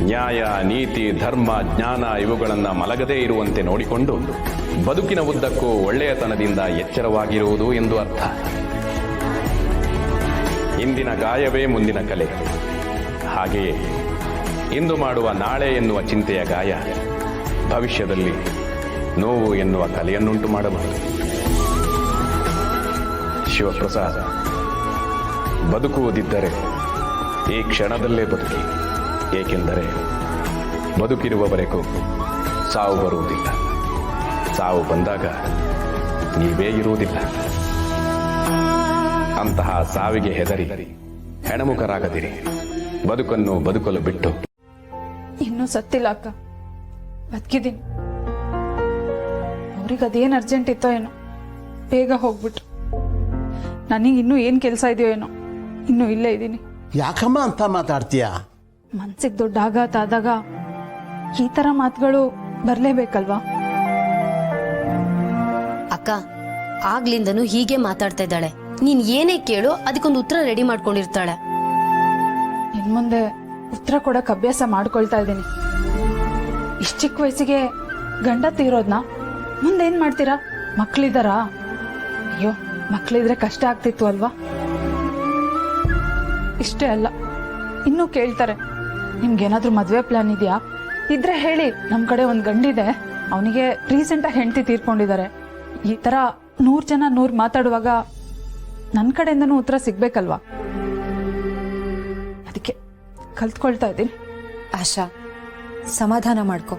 [SPEAKER 10] ನ್ಯಾಯ, ನೀತಿ, ಧರ್ಮ, ಜ್ಞಾನ ಇವುಗಳನ್ನ ಮಲಗದೇ ಇರುವಂತೆ ನೋಡಿಕೊಂಡು ಬದುಕಿನ ಉದ್ದಕ್ಕೂ ಒಳ್ಳೆಯತನದಿಂದ ಎಚ್ಚರವಾಗಿರುವುದು ಎಂದು ಅರ್ಥ. ಇಂದಿನ ಗಾಯವೇ ಮುಂದಿನ ಕಲೆ. ಹಾಗೆಯೇ ಇಂದು ಮಾಡುವ ನಾಳೆ ಎನ್ನುವ ಚಿಂತೆಯ ಗಾಯ ಭವಿಷ್ಯದಲ್ಲಿ ನೋವು ಎನ್ನುವ ಕಲೆಯನ್ನುಂಟು ಮಾಡಬಹುದು. ಶಿವಪ್ರಸಾದ, ಬದುಕುವುದಿದ್ದರೆ ಈ ಕ್ಷಣದಲ್ಲೇ ಬದುಕಿ. ಏಕೆಂದರೆ ಬದುಕಿರುವವರೆಗೂ ಸಾವು ಬರುವುದಿಲ್ಲ. ಸಾವು ಬಂದಾಗ ನೀವೇ ಇರುವುದಿಲ್ಲ. ಅಂತಹ ಸಾವಿಗೆ ಹೆದರಿ ಹೆಣಮುಖರಾಗದಿರಿ. ಬದುಕನ್ನು ಬದುಕಲು ಬಿಟ್ಟು.
[SPEAKER 2] ಇನ್ನೂ ಸತ್ತಿಲ್ಲ ಅಕ್ಕ, ಬದುಕಿದ್ದೀನಿ. ಅವ್ರಿಗೆ ಅದೇನು ಅರ್ಜೆಂಟ್ ಇತ್ತೋ ಏನೋ, ಬೇಗ ಹೋಗ್ಬಿಟ್ರು. ನನಗೆ ಇನ್ನೂ ಏನು ಕೆಲಸ ಇದೆಯೋ ಏನೋ, ಇನ್ನೂ ಇಲ್ಲೇ ಇದ್ದೀನಿ.
[SPEAKER 4] ಯಾಕಮ್ಮ ಅಂತ ಮಾತಾಡ್ತೀಯ?
[SPEAKER 2] ಮನ್ಸಿಗೆ ದೊಡ್ಡ ಆಘಾತ ಆದಾಗ ಈ ಥರ ಮಾತುಗಳು ಬರಲೇಬೇಕಲ್ವಾ?
[SPEAKER 6] ಅಕ್ಕ, ಆಗ್ಲಿಂದನೂ ಹೀಗೆ ಮಾತಾಡ್ತಾ ಇದ್ದಾಳೆ. ನೀನ್ ಏನೇ ಕೇಳು ಅದಕ್ಕೊಂದು ಉತ್ತರ ರೆಡಿ ಮಾಡ್ಕೊಂಡಿರ್ತಾಳೆ.
[SPEAKER 2] ಇನ್ಮುಂದೆ ಉತ್ತರ ಕೊಡಕ್ ಅಭ್ಯಾಸ ಮಾಡ್ಕೊಳ್ತಾ ಇದ್ದೀನಿ. ಇಷ್ಟ ಚಿಕ್ಕ ವಯಸ್ಸಿಗೆ ಗಂಡ ತೀರೋದ್ನ ಮುಂದೇನ್ ಮಾಡ್ತೀರಾ? ಮಕ್ಳಿದಾರಾ? ಅಯ್ಯೋ, ಮಕ್ಳಿದ್ರೆ ಕಷ್ಟ ಆಗ್ತಿತ್ತು ಅಲ್ವಾ? ಇಷ್ಟೇ ಅಲ್ಲ, ಇನ್ನೂ ಕೇಳ್ತಾರೆ, ನಿಮ್ಗೇನಾದ್ರೂ ಮದ್ವೆ ಪ್ಲಾನ್ ಇದೆಯಾ? ಇದ್ರೆ ಹೇಳಿ, ನಮ್ ಕಡೆ ಒಂದ್ ಗಂಡಿದೆ, ಅವನಿಗೆ ರೀಸೆಂಟಾಗಿ ಹೆಂಡತಿ ತೀರ್ಕೊಂಡಿದ್ದಾರೆ. ಈ ತರ 100 ಜನ 100 ಮಾತಾಡುವಾಗ ನನ್ನ ಕಡೆಯಿಂದನೂ ಉತ್ತರ ಸಿಗ್ಬೇಕಲ್ವಾ? ಅದಕ್ಕೆ ಕಲ್ತ್ಕೊಳ್ತಾ ಇದ್ದೀನಿ.
[SPEAKER 11] ಆಶಾ, ಸಮಾಧಾನ ಮಾಡ್ಕೊ,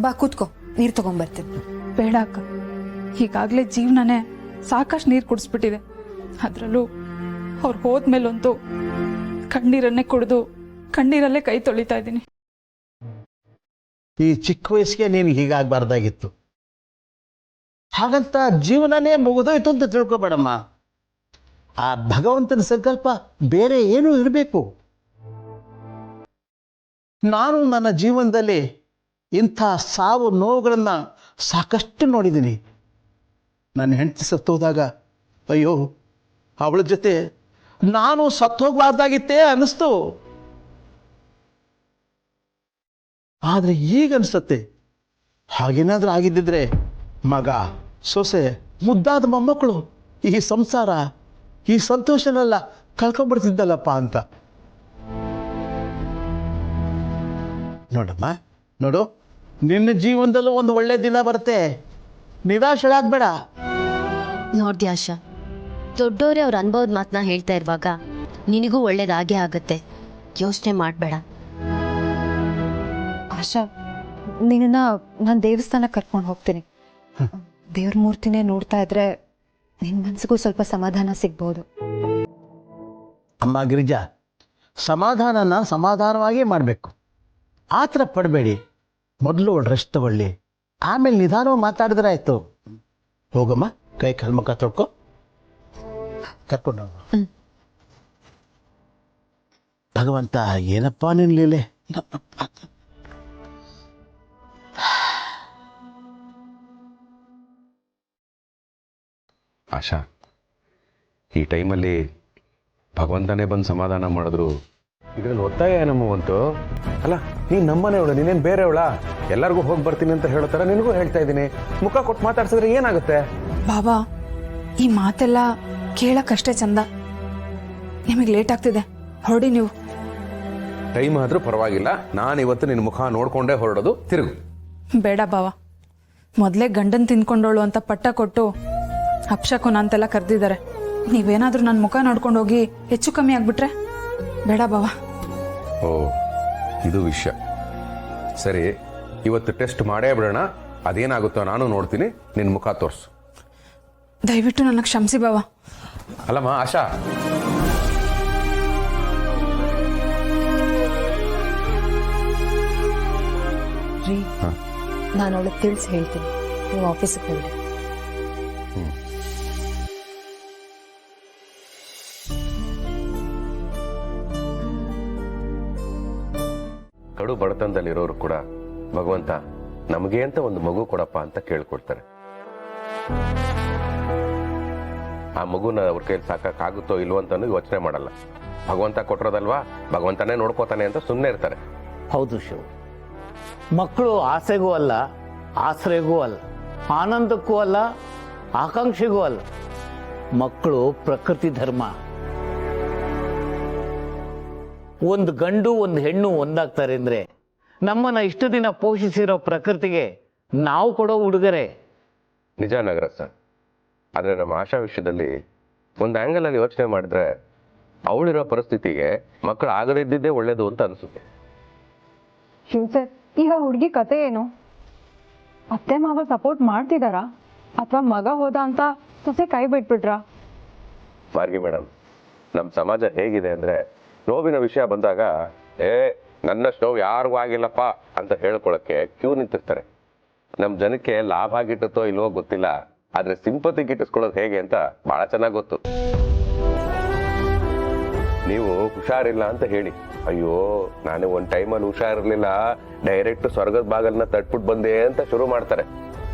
[SPEAKER 11] ಬಾ ಕೂತ್ಕೋ, ನೀರು ತಗೊಂಡ್ಬರ್ತೀನಿ.
[SPEAKER 2] ಬೇಡ ಅಕ್ಕ, ಈಗಾಗಲೇ ಜೀವನನೇ ಸಾಕಷ್ಟು ನೀರು ಕುಡಿಸ್ಬಿಟ್ಟಿದೆ. ಅದರಲ್ಲೂ ಅವ್ರು ಹೋದ್ಮೇಲಂತೂ ಕಣ್ಣೀರನ್ನೇ ಕುಡಿದು ಕಣ್ಣೀರಲ್ಲೇ ಕೈ ತೊಳಿತಾ ಇದ್ದೀನಿ.
[SPEAKER 4] ಈ ಚಿಕ್ಕ ವಯಸ್ಸಿಗೆ ನೀನು ಹೀಗಾಗಬಾರ್ದಾಗಿತ್ತು. ಹಾಗಂತ ಜೀವನನೇ ಮುಗಿದೋಯ್ತು ಅಂತ ತಿಳ್ಕೊಬೇಡಮ್ಮ. ಆ ಭಗವಂತನ ಸಂಕಲ್ಪ ಬೇರೆ ಏನೂ ಇರಬೇಕು. ನಾನು ನನ್ನ ಜೀವನದಲ್ಲಿ ಇಂಥ ಸಾವು ನೋವುಗಳನ್ನು ಸಾಕಷ್ಟು ನೋಡಿದ್ದೀನಿ. ನನ್ನ ಹೆಂಡತಿ ಸತ್ತೋದಾಗ ಅಯ್ಯೋ, ಅವಳ ಜೊತೆ ನಾನು ಸತ್ತೋಗ್ಬಾರ್ದಾಗಿತ್ತೇ ಅನ್ನಿಸ್ತು. ಆದರೆ ಈಗ ಅನಿಸುತ್ತೆ, ಹಾಗೇನಾದ್ರೂ ಆಗಿದ್ದಿದ್ರೆ ಮಗ, ಸೊಸೆ, ಮುದ್ದಾದ ಮೊಮ್ಮಕ್ಕಳು, ಈ ಸಂಸಾರ, ಈ ಸಂತೋಷನೆಲ್ಲ ಕಳ್ಕೊಂಡ್ಬಿಡ್ತಿದ್ದಲ್ಲಪ್ಪ ಅಂತ. ನೋಡಮ್ಮ, ನೋಡು, ನಿನ್ನ ಜೀವನದಲ್ಲೂ ಒಂದು ಒಳ್ಳೆ ದಿನ ಬರುತ್ತೆ. ನಿರಾಶರಾಗಬೇಡ.
[SPEAKER 6] ನೋಡ್ದಿ ಆಶಾ, ದೊಡ್ಡೋರೇ ಅವ್ರ ಅನುಭವದ ಮಾತನ್ನ ಹೇಳ್ತಾ ಇರುವಾಗ ನಿನಗೂ ಒಳ್ಳೇದಾಗೇ ಆಗತ್ತೆ. ಯೋಚನೆ ಮಾಡಬೇಡ.
[SPEAKER 11] ಆಶಾ, ನಿನ್ನ ನಾನು ದೇವಸ್ಥಾನ ಕರ್ಕೊಂಡು ಹೋಗ್ತೀನಿ. ದೇವ್ರ ಮೂರ್ತಿನೇ ನೋಡ್ತಾ ಇದ್ರೆ ನಿನ್ನ ಮನಸ್ಸಿಗೂ ಸ್ವಲ್ಪ ಸಮಾಧಾನ ಸಿಗ್ಬೋದು.
[SPEAKER 4] ಅಮ್ಮ ಗಿರಿಜಾ, ಸಮಾಧಾನನ ಸಮಾಧಾನವಾಗೇ ಮಾಡಬೇಕು. ಆ ಥರ ಪಡಬೇಡಿ. ಮೊದಲು ರೆಸ್ಟ್ ತಗೊಳ್ಳಿ, ಆಮೇಲೆ ನಿಧಾನವಾಗಿ ಮಾತಾಡಿದ್ರೆ ಆಯಿತು. ಹೋಗಮ್ಮ, ಕೈ ಕಾಲು ಮುಖ ತೊಳ್ಕೊ, ಕರ್ಕೊಂಡು ಹೋಗು. ಭಗವಂತ, ಏನಪ್ಪ ನಿನ್ನ ಲೀಲೆ.
[SPEAKER 1] ಆಶಾ, ಈ ಟೈಮಲ್ಲಿ ಭಗವಂತನೇ ಬಂದು ಸಮಾಧಾನ ಮಾಡಿದ್ರು ಇದರಲ್ಲಿ ಒತ್ತಾಯ ಏನಮ್ಮವಂತು? ಅಲ್ಲ, ನೀನು ನಮ್ಮನೆಯವಳು, ನೀನೇನು ಬೇರೆಯವಳ? ಎಲ್ಲರಿಗೂ ಹೋಗಿ ಬರ್ತೀನಿ ಅಂತ ಹೇಳೋ ಥರ ನಿನಗೂ ಹೇಳ್ತಾ ಇದ್ದೀನಿ. ಮುಖ ಕೊಟ್ಟು ಮಾತಾಡ್ಸಿದ್ರೆ ಏನಾಗುತ್ತೆ?
[SPEAKER 2] ಬಾಬಾ, ಈ ಮಾತೆಲ್ಲ ಕೇಳಕ್ಕಷ್ಟೇ ಚಂದ. ನಿಮಗೆ ಲೇಟ್ ಆಗ್ತಿದೆ, ಹೊರಡಿ ನೀವು.
[SPEAKER 1] ಟೈಮ್ ಆದರೂ ಪರವಾಗಿಲ್ಲ, ನಾನು ಇವತ್ತು ನಿನ್ನ ಮುಖ ನೋಡ್ಕೊಂಡೇ ಹೊರಡೋದು. ತಿರುಗು.
[SPEAKER 2] ಬೇಡ ಬಾವ, ಮೊದಲೇ ಗಂಡನ್ ತಿನ್ಕೊಂಡೋಳು ಅಂತ ಪಟ್ಟ ಕೊಟ್ಟು ಅಪ್ಶಕುನ ಅಂತೆಲ್ಲ ಕರೆದಿದ್ದಾರೆ. ನೀವೇನಾದ್ರೂ ನನ್ನ ಮುಖ ನೋಡ್ಕೊಂಡು ಹೋಗಿ ಹೆಚ್ಚು ಕಮ್ಮಿ ಆಗ್ಬಿಟ್ರೆ ಬೇಡ ಬಾವ.
[SPEAKER 1] ಓ, ಇದು ವಿಷಯ. ಸರಿ, ಇವತ್ತು ಟೆಸ್ಟ್ ಮಾಡೇ ಬಿಡೋಣ. ಅದೇನಾಗುತ್ತೋ ನಾನು ನೋಡ್ತೀನಿ. ನಿನ್ನ ಮುಖ ತೋರಿಸು.
[SPEAKER 2] ದಯವಿಟ್ಟು ನನ್ನ ಕ್ಷಮಿಸಿ ಬಾವ.
[SPEAKER 1] ಅಲ್ಲಮ್ಮ ಆಶಾ,
[SPEAKER 11] ರೀ, ನಾನು ಅವಳಿಗೆ ತಿಳಿಸಿ ಹೇಳ್ತೀನಿ, ನೀವು ಆಫೀಸಿಗೆ ಹೋಗಿ.
[SPEAKER 1] ಕಡು ಬಡತನದಲ್ಲಿರೋರು ಕೂಡ ಭಗವಂತ ನಮಗೆ ಅಂತ ಒಂದು ಮಗು ಕೊಡಪ್ಪ ಅಂತ ಕೇಳ್ಕೊಡ್ತಾರೆ. ಆ ಮಗುನ ಅವ್ರ ಕೈಲಿ ಸಾಕಾಗುತ್ತೋ ಇಲ್ವೋ ಅಂತಾನು ಯೋಚನೆ ಮಾಡಲ್ಲ. ಭಗವಂತ ಕೊಟ್ಟಿರೋದಲ್ವಾ, ಭಗವಂತನೇ ನೋಡ್ಕೋತಾನೆ ಅಂತ ಸುಮ್ಮನೆ ಇರ್ತಾರೆ.
[SPEAKER 12] ಹೌದು ಶಿವ, ಮಕ್ಕಳು ಆಸೆಗೂ ಅಲ್ಲ, ಆಶ್ರಯಗೂ ಅಲ್ಲ, ಆನಂದಕ್ಕೂ ಅಲ್ಲ, ಆಕಾಂಕ್ಷೆಗೂ ಅಲ್ಲ. ಮಕ್ಕಳು ಪ್ರಕೃತಿ ಧರ್ಮ. ಒಂದು ಗಂಡು ಒಂದು ಹೆಣ್ಣು ಒಂದಾಗ್ತಾರೆ ಅಂದರೆ ನಮ್ಮನ್ನು ಇಷ್ಟು ದಿನ ಪೋಷಿಸಿರೋ ಪ್ರಕೃತಿಗೆ ನಾವು ಕೊಡೋ ಉಡುಗೊರೆ.
[SPEAKER 1] ನಿಜ ನಗರ ಸರ್. ಆದರೆ ನಮ್ಮ ಆಶಾ ವಿಷಯದಲ್ಲಿ ಒಂದು ಆ್ಯಂಗಲಲ್ಲಿ ಯೋಚನೆ ಮಾಡಿದ್ರೆ ಅವಳಿರೋ ಪರಿಸ್ಥಿತಿಗೆ ಮಕ್ಕಳು ಆಗದಿದ್ದೇ ಒಳ್ಳೇದು ಅಂತ ಅನಿಸುತ್ತೆ.
[SPEAKER 2] ಸರ್, ಈಗ ಹುಡುಗಿ ಕತೆ ಏನು? ಅತ್ತೆ ಮಾವ ಸಪೋರ್ಟ್ ಮಾಡ್ತಿದಾರಾ ಅಥವಾ ಮಗ ಹೋದ ಅಂತ ಸೊಸೆ ಕೈ ಬಿಟ್ಬಿಟ್ರಾ?
[SPEAKER 1] ಮಾರ್ಗಿ ಮೇಡಮ್, ನಮ್ಮ ಸಮಾಜ ಹೇಗಿದೆ ಅಂದರೆ ನೋವಿನ ವಿಷಯ ಬಂದಾಗ ನನ್ನಷ್ಟು ನೋವು ಯಾರಿಗೂ ಆಗಿಲ್ಲಪ್ಪ ಅಂತ ಹೇಳ್ಕೊಳಕ್ಕೆ ಕ್ಯೂ ನಿಂತಿರ್ತಾರೆ. ನಮ್ಮ ಜನಕ್ಕೆ ಲಾಭ ಗಿಟ್ಟುತ್ತೋ ಇಲ್ವೋ ಗೊತ್ತಿಲ್ಲ, ಆದರೆ ಸಿಂಪತಿ ಗಿಟ್ಟಿಸ್ಕೊಳ್ಳೋದು ಹೇಗೆ ಅಂತ ಭಾಳ ಚೆನ್ನಾಗಿ ಗೊತ್ತು. ನೀವು ಹುಷಾರಿಲ್ಲ ಅಂತ ಹೇಳಿ, ಅಯ್ಯೋ ನಾನು ಒಂದು ಟೈಮಲ್ಲಿ ಹುಷಾರಿರ್ಲಿಲ್ಲ, ಡೈರೆಕ್ಟ್ ಸ್ವರ್ಗದ ಬಾಗಲ್ನ ತಟ್ಬಿಟ್ಟು ಬಂದೆ ಅಂತ ಶುರು ಮಾಡ್ತಾರೆ.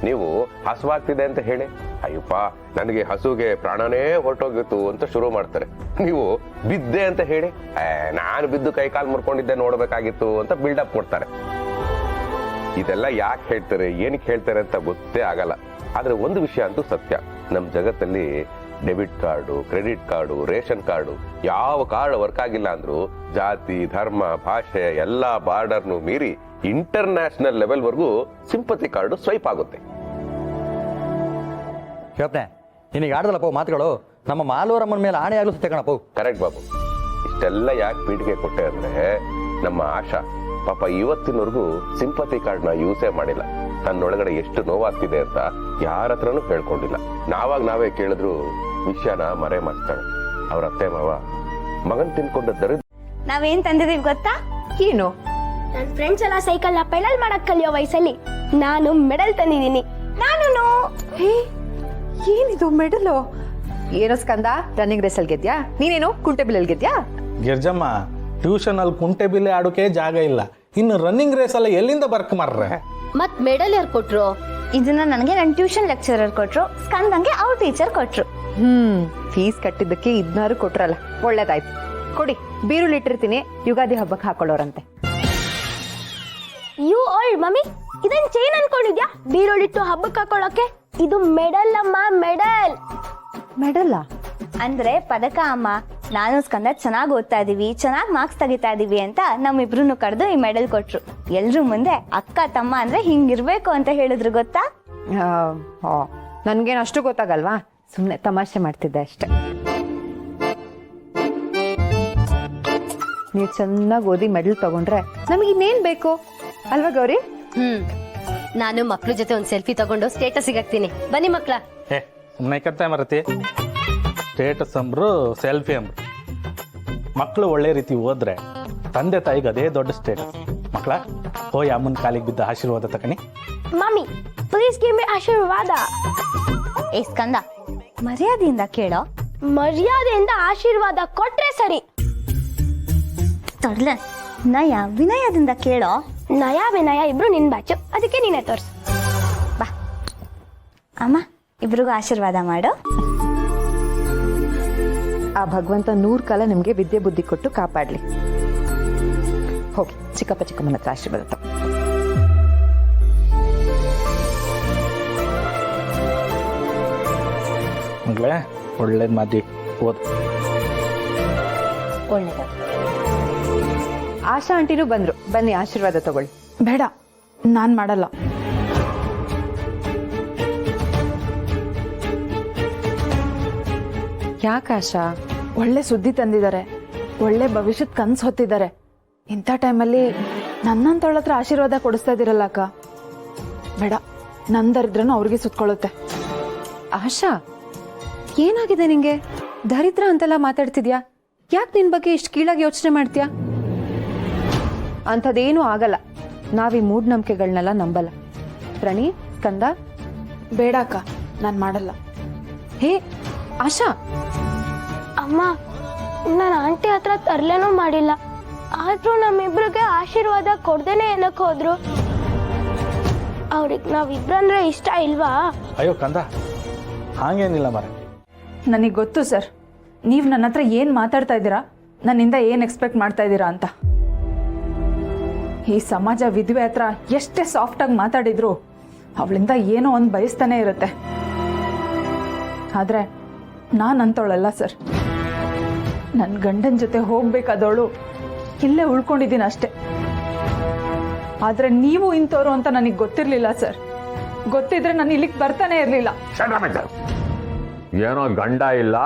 [SPEAKER 1] ನೀವು ಹಸುವಾಗ್ತಿದೆ ಅಂತ ಹೇಳಿ, ಅಯ್ಯಪ್ಪ ನನಗೆ ಹಸುಗೆ ಪ್ರಾಣನೇ ಹೊರಟೋಗಿತ್ತು ಅಂತ ಶುರು ಮಾಡ್ತಾರೆ. ನೀವು ಬಿದ್ದೆ ಅಂತ ಹೇಳಿ, ನಾನು ಬಿದ್ದು ಕೈಕಾಲು ಮುರ್ಕೊಂಡಿದ್ದೆ ನೋಡ್ಬೇಕಾಗಿತ್ತು ಅಂತ ಬಿಲ್ಡಪ್ ಕೊಡ್ತಾರೆ. ಇದೆಲ್ಲ ಯಾಕೆ ಹೇಳ್ತಾರೆ, ಏನಕ್ಕೆ ಹೇಳ್ತಾರೆ ಅಂತ ಗೊತ್ತೇ ಆಗಲ್ಲ. ಆದ್ರೆ ಒಂದು ವಿಷಯ ಅಂತೂ ಸತ್ಯ, ನಮ್ಮ ಜಗತ್ತಲ್ಲಿ debit card, credit card, ration card, ಯಾವ ಕಾರ್ಡ್ ವರ್ಕ್ ಆಗಿಲ್ಲ ಅಂದ್ರೂ ಜಾತಿ, ಧರ್ಮ, ಭಾಷೆ ಎಲ್ಲ ಬಾರ್ಡರ್ನು ಮೀರಿ ಇಂಟರ್ನ್ಯಾಷನಲ್ ಲೆವೆಲ್ವರೆಗೂ ಸಿಂಪತಿ ಕಾರ್ಡು ಸ್ವೈಪ್ ಆಗುತ್ತೆ.
[SPEAKER 8] ಶಿವಪ್ನೆ, ನಿನಗೆ ಆಡ್ದಲ್ಲಪ್ಪ ಮಾತುಗಳು, ನಮ್ಮ ಮಾಲೂರಮ್ಮನ ಮೇಲೆ ಆಣೆ ಆಗಲು ಸುತ್ತೆ ಕಣಪ್ಪ.
[SPEAKER 1] ಕರೆಕ್ಟ್ ಬಾಬು. ಇಷ್ಟೆಲ್ಲ ಯಾಕೆ ಪೀಠಿಗೆ ಕೊಟ್ಟೆ ಅಂದ್ರೆ ನಮ್ಮ ಆಶಾ ಪಾಪ ಇವತ್ತಿನವರೆಗೂ ಸಿಂಪತಿ ಕಾರ್ಡ್ನ ಯೂಸೇ ಮಾಡಿಲ್ಲ. ತನ್ನೊಳಗಡೆ ಎಷ್ಟು ನೋವಾಗ್ತಿದೆ ಅಂತ ಯಾರ ಹತ್ರನೂ ಹೇಳ್ಕೊಂಡಿಲ್ಲ. ನಾವೇ ಕೇಳಿದ್ರು ವಿಷಯನ ಮರೆ ಮಾಡ್ತಾಳೆ. ಅವ್ರ ಅತ್ತೆ ಮಾವ ಮಗನ್ ತಿನ್ಕೊಂಡ ದರಿದ್ರ.
[SPEAKER 9] ನಾವೇನ್ ತಂದಿದೀವಿ ಗೊತ್ತಾ?
[SPEAKER 2] ಏನು?
[SPEAKER 5] ನನ್ನ ಫ್ರೆಂಡ್ಸ್ ಎಲ್ಲ ಸೈಕಲ್ ನ ಪೆಡಲ್ ಮಾಡಕ್ ಕಲಿಯೋ ವಯಸ್ಸಲ್ಲಿ ನಾನು ಮೆಡಲ್ ತಂದಿದ್ದೀನಿ. ನಾನು
[SPEAKER 2] ಏನಿದು ಮೆಡಲು? ಏನೋ ಸ್ಕಂದ, ರನ್ನಿಂಗ್ ರೇಸಲ್ಲಿ ಗೆದ್ಯಾ? ನೀನೇನು ಕುಂಟೆ ಬಿಲ್ಲಲ್ಲಿ ಗೆದ್ಯಾ?
[SPEAKER 7] ಗಿರ್ಜಮ್ಮ, ಟ್ಯೂಷನ್ ಅಲ್ಲಿ ಕುಂಟೆ ಬಿಲ್ಲೆ ಆಡೋಕೆ ಜಾಗ ಇಲ್ಲ, ಇನ್ನು ರನ್ನಿಂಗ್ ರೇಸ್ ಎಲ್ಲ ಎಲ್ಲಿಂದ ಬರ್ಕ್ ಮಾರ್ರೆ?
[SPEAKER 6] ಮತ್ ಮೆಡಲ್ ಯಾರು ಕೊಟ್ರು?
[SPEAKER 9] ಇದನ್ನ ನನಗೆ ನನ್ನ ಟ್ಯೂಷನ್ ಲೆಕ್ಚರರ್ ಕೊಟ್ರು, ಸ್ಕಂದಂಗೆ ಅವ್ರ ಟೀಚರ್ ಕೊಟ್ರು.
[SPEAKER 2] ಫೀಸ್ ಕಟ್ಟಿದ್ದಕ್ಕೆ 16 ಕೊಟ್ರಲ್ಲ, ಒಳ್ಳೇದಾಯ್ತು. ಕೊಡಿ, ಬೀರುಳು ಇಟ್ಟಿರ್ತೀನಿ, ಯುಗಾದಿ ಹಬ್ಬಕ್ಕೆ ಹಾಕೊಳ್ಳೋರಂತೆ.
[SPEAKER 5] ಯು ಓಲ್ಡ್ ಮಮ್ಮಿ, ಇದನ್ ಚೈನ್ ಅನ್ಕೊಂಡಿದ್ಯಾ ಬೀರೋಳಿಟ್ಟು ಹಬ್ಬಕ್ಕೆ ಹಾಕೊಳ್ಳೋಕೆ? ಇದು ಮೆಡಲ್ ಅಮ್ಮ, ಮೆಡಲ್.
[SPEAKER 2] ಮೆಡಲ್ಲ
[SPEAKER 9] ಅಂದ್ರೆ ಪದಕ ಅಮ್ಮ. ನಾನು ಸ್ಕಂದ ಚೆನ್ನಾಗಿ ಓದ್ತಾ ಇದೀವಿ, ಚೆನ್ನಾಗಿ ಮಾರ್ಕ್ಸ್ ತೆಗಿತಾ ಇದೀವಿ ಅಂತ ನಮ್ಮಿಬ್ರು ಕರೆದು ಈ ಮೆಡಲ್ ಕೊಟ್ರು. ಎಲ್ರು ಮುಂದೆ ಅಕ್ಕ ತಮ್ಮ ಅಂದ್ರೆ ಹಿಂಗಿರ್ಬೇಕು ಅಂತ ಹೇಳಿದ್ರು ಗೊತ್ತಾ?
[SPEAKER 2] ನನ್ಗೇನು ಅಷ್ಟು ಗೊತ್ತಾಗಲ್ವಾ, ಸುಮ್ಮನೆ ತಮಾಷೆ ಮಾಡ್ತಿದ್ದೆ ಅಷ್ಟೆ. ನೀವು ಚೆನ್ನಾಗಿ ಓದಿ ಮೆಡಲ್ ತಗೊಂಡ್ರೆ ನಮಗೆ ಇನ್ನೇನ್ ಬೇಕು ಅಲ್ವಾ ಗೌರಿ?
[SPEAKER 6] ನಾನು ಮಕ್ಳ ಜೊತೆ ಒಂದ್ ಸೆಲ್ಫಿ ತಗೊಂಡು ಸ್ಟೇಟಸ್ ಸಿಗಾಕ್ತೀನಿ. ಬನ್ನಿ ಮಕ್ಳ.
[SPEAKER 7] ಸುಮ್ಮನೆ ಕತ್ತೆ ಮರತಿ, ಸ್ಟೇಟಸ್ ಅಂಬ್ರು ಸೆಲ್ಫಿ ಅಂಬ್ರು. ಮಕ್ಕಳು ಒಳ್ಳೆ ರೀತಿ ಓದ್ರೆ ತಂದೆ ತಾಯಿಗೆ ಅದೇ ದೊಡ್ಡ ಸ್ಟೇಟಸ್. ಮಕ್ಕಳ ಹೋಯ್ ಅಮ್ಮನ ಕಾಲಿಗೆ ಬಿದ್ದ ಆಶೀರ್ವಾದ ತಕನಿ.
[SPEAKER 5] ಮಮ್ಮಿ ಪ್ಲೀಸ್ ಗಿವ್ ಮಿ ಆಶೀರ್ವಾದ.
[SPEAKER 9] ಏ ಸ್ಕಂದ, ಮರ್ಯಾದೆಯಿಂದ ಕೇಳೋ.
[SPEAKER 5] ಮರ್ಯಾದೆಯಿಂದ ಆಶೀರ್ವಾದ ಕೊಟ್ರೆ ಸರಿ.
[SPEAKER 9] ತಡ್ಲೆ, ನಯ ವಿನಯದಿಂದ ಕೇಳೋ.
[SPEAKER 5] ನಯ ವಿನಯ ಇಬ್ರು ನಿನ್ ಬ್ಯಾಚು, ಅದಕ್ಕೆ ನೀನೇ ತೋರ್ಸು.
[SPEAKER 9] ಬಾ ಅಮ್ಮ, ಇಬ್ರಿಗೂ ಆಶೀರ್ವಾದ ಮಾಡು.
[SPEAKER 2] ಆ ಭಗವಂತ 100 ಕಾಲ ನಿಮ್ಗೆ ವಿದ್ಯೆ ಬುದ್ಧಿ ಕೊಟ್ಟು ಕಾಪಾಡ್ಲಿ. ಹೋಗಿ ಚಿಕ್ಕಪ್ಪ ಚಿಕ್ಕಮ್ಮನ ಹತ್ರ ಆಶೀರ್ವಾದ ತಗೋ.
[SPEAKER 7] ಮಗಳೇ, ಒಳ್ಳೇದ್ ಮಾತಿ ಓದ್.
[SPEAKER 9] ಒಳ್ಳೇದ.
[SPEAKER 2] ಆಶಾ ಆಂಟಿನೂ ಬಂದ್ರು, ಬನ್ನಿ ಆಶೀರ್ವಾದ ತಗೊಳ್ಳಿ.
[SPEAKER 11] ಬೇಡ, ನಾನ್ ಮಾಡಲ್ಲ.
[SPEAKER 2] ಯಾಕೆ ಆಶಾ?
[SPEAKER 11] ಒಳ್ಳೆ ಸುದ್ದಿ ತಂದಿದ್ದಾರೆ, ಒಳ್ಳೆ ಭವಿಷ್ಯದ ಕನ್ಸು ಹೊತ್ತಿದ್ದಾರೆ. ಇಂಥ ಟೈಮಲ್ಲಿ ನನ್ನಂತವಳ ಹತ್ರ ಆಶೀರ್ವಾದ ಕೊಡಿಸ್ತಾ ಇದ್ದೀರಲ್ಲ ಅಕ್ಕ. ಬೇಡ, ನನ್ನ ದರಿದ್ರನು ಅವ್ರಿಗೆ ಸುತ್ಕೊಳ್ಳುತ್ತೆ.
[SPEAKER 2] ಆಶಾ, ಏನಾಗಿದೆ ನಿಂಗೆ? ದರಿದ್ರ ಅಂತೆಲ್ಲ ಮಾತಾಡ್ತಿದ್ಯಾ? ಯಾಕೆ ನಿನ್ ಬಗ್ಗೆ ಇಷ್ಟು ಕೀಳಾಗಿ ಯೋಚನೆ ಮಾಡ್ತೀಯಾ? ಅಂಥದ್ದೇನೂ ಆಗಲ್ಲ. ನಾವೀ ಮೂಢನಂಬಿಕೆಗಳನ್ನೆಲ್ಲ ನಂಬಲ್ಲ. ಪ್ರಣಿ, ಸ್ಕಂದ,
[SPEAKER 11] ಬೇಡ ಅಕ್ಕ, ನಾನು ಮಾಡಲ್ಲ.
[SPEAKER 2] ಹೇ ಆಶಾ,
[SPEAKER 5] ಅಮ್ಮ, ನಾನು ಆಂಟಿ ಹತ್ರ ತರ್ಲೇನೂ ಮಾಡಿಲ್ಲ, ಆದ್ರೂ ನಮ್ಮಿಬ್ರಿಗೆ ಆಶೀರ್ವಾದ ಕೊಡ್ದೇನೆ ಏನಕ್ಕೆ ಹೋದ್ರು? ಅವ್ರಿಗೆ ನಾವಿಬ್ರಂದ್ರೆ ಇಷ್ಟ ಇಲ್ವಾ?
[SPEAKER 7] ಅಯ್ಯೋ ಕಂದ, ಹಾಗೇನಿಲ್ಲ ಮರ.
[SPEAKER 11] ನನಗೆ ಗೊತ್ತು ಸರ್, ನೀವು ನನ್ನ ಹತ್ರ ಏನು ಮಾತಾಡ್ತಾ ಇದ್ದೀರಾ, ನನ್ನಿಂದ ಏನು ಎಕ್ಸ್ಪೆಕ್ಟ್ ಮಾಡ್ತಾ ಇದ್ದೀರಾ ಅಂತ. ಈ ಸಮಾಜ ವಿಧವೆ ಹತ್ರ ಎಷ್ಟೇ ಸಾಫ್ಟಾಗಿ ಮಾತಾಡಿದ್ರು ಅವಳಿಂದ ಏನೋ ಒಂದು ಬಯಸ್ತಾನೆ ಇರುತ್ತೆ. ಆದರೆ ನಾನು ಅಂತವಳಲ್ಲ ಸರ್. ನನ್ನ ಗಂಡನ ಜೊತೆ ಹೋಗ್ಬೇಕಾದವಳು ಇಲ್ಲೇ ಉಳ್ಕೊಂಡಿದ್ದೀನಿ ಅಷ್ಟೆ. ಆದರೆ ನೀವು ಇಂಥವ್ರು ಅಂತ ನನಗೆ ಗೊತ್ತಿರಲಿಲ್ಲ ಸರ್. ಗೊತ್ತಿದ್ರೆ ನಾನು ಇಲ್ಲಿಗೆ ಬರ್ತಾನೆ ಇರಲಿಲ್ಲ.
[SPEAKER 3] ಏನೋ ಗಂಡ ಇಲ್ಲ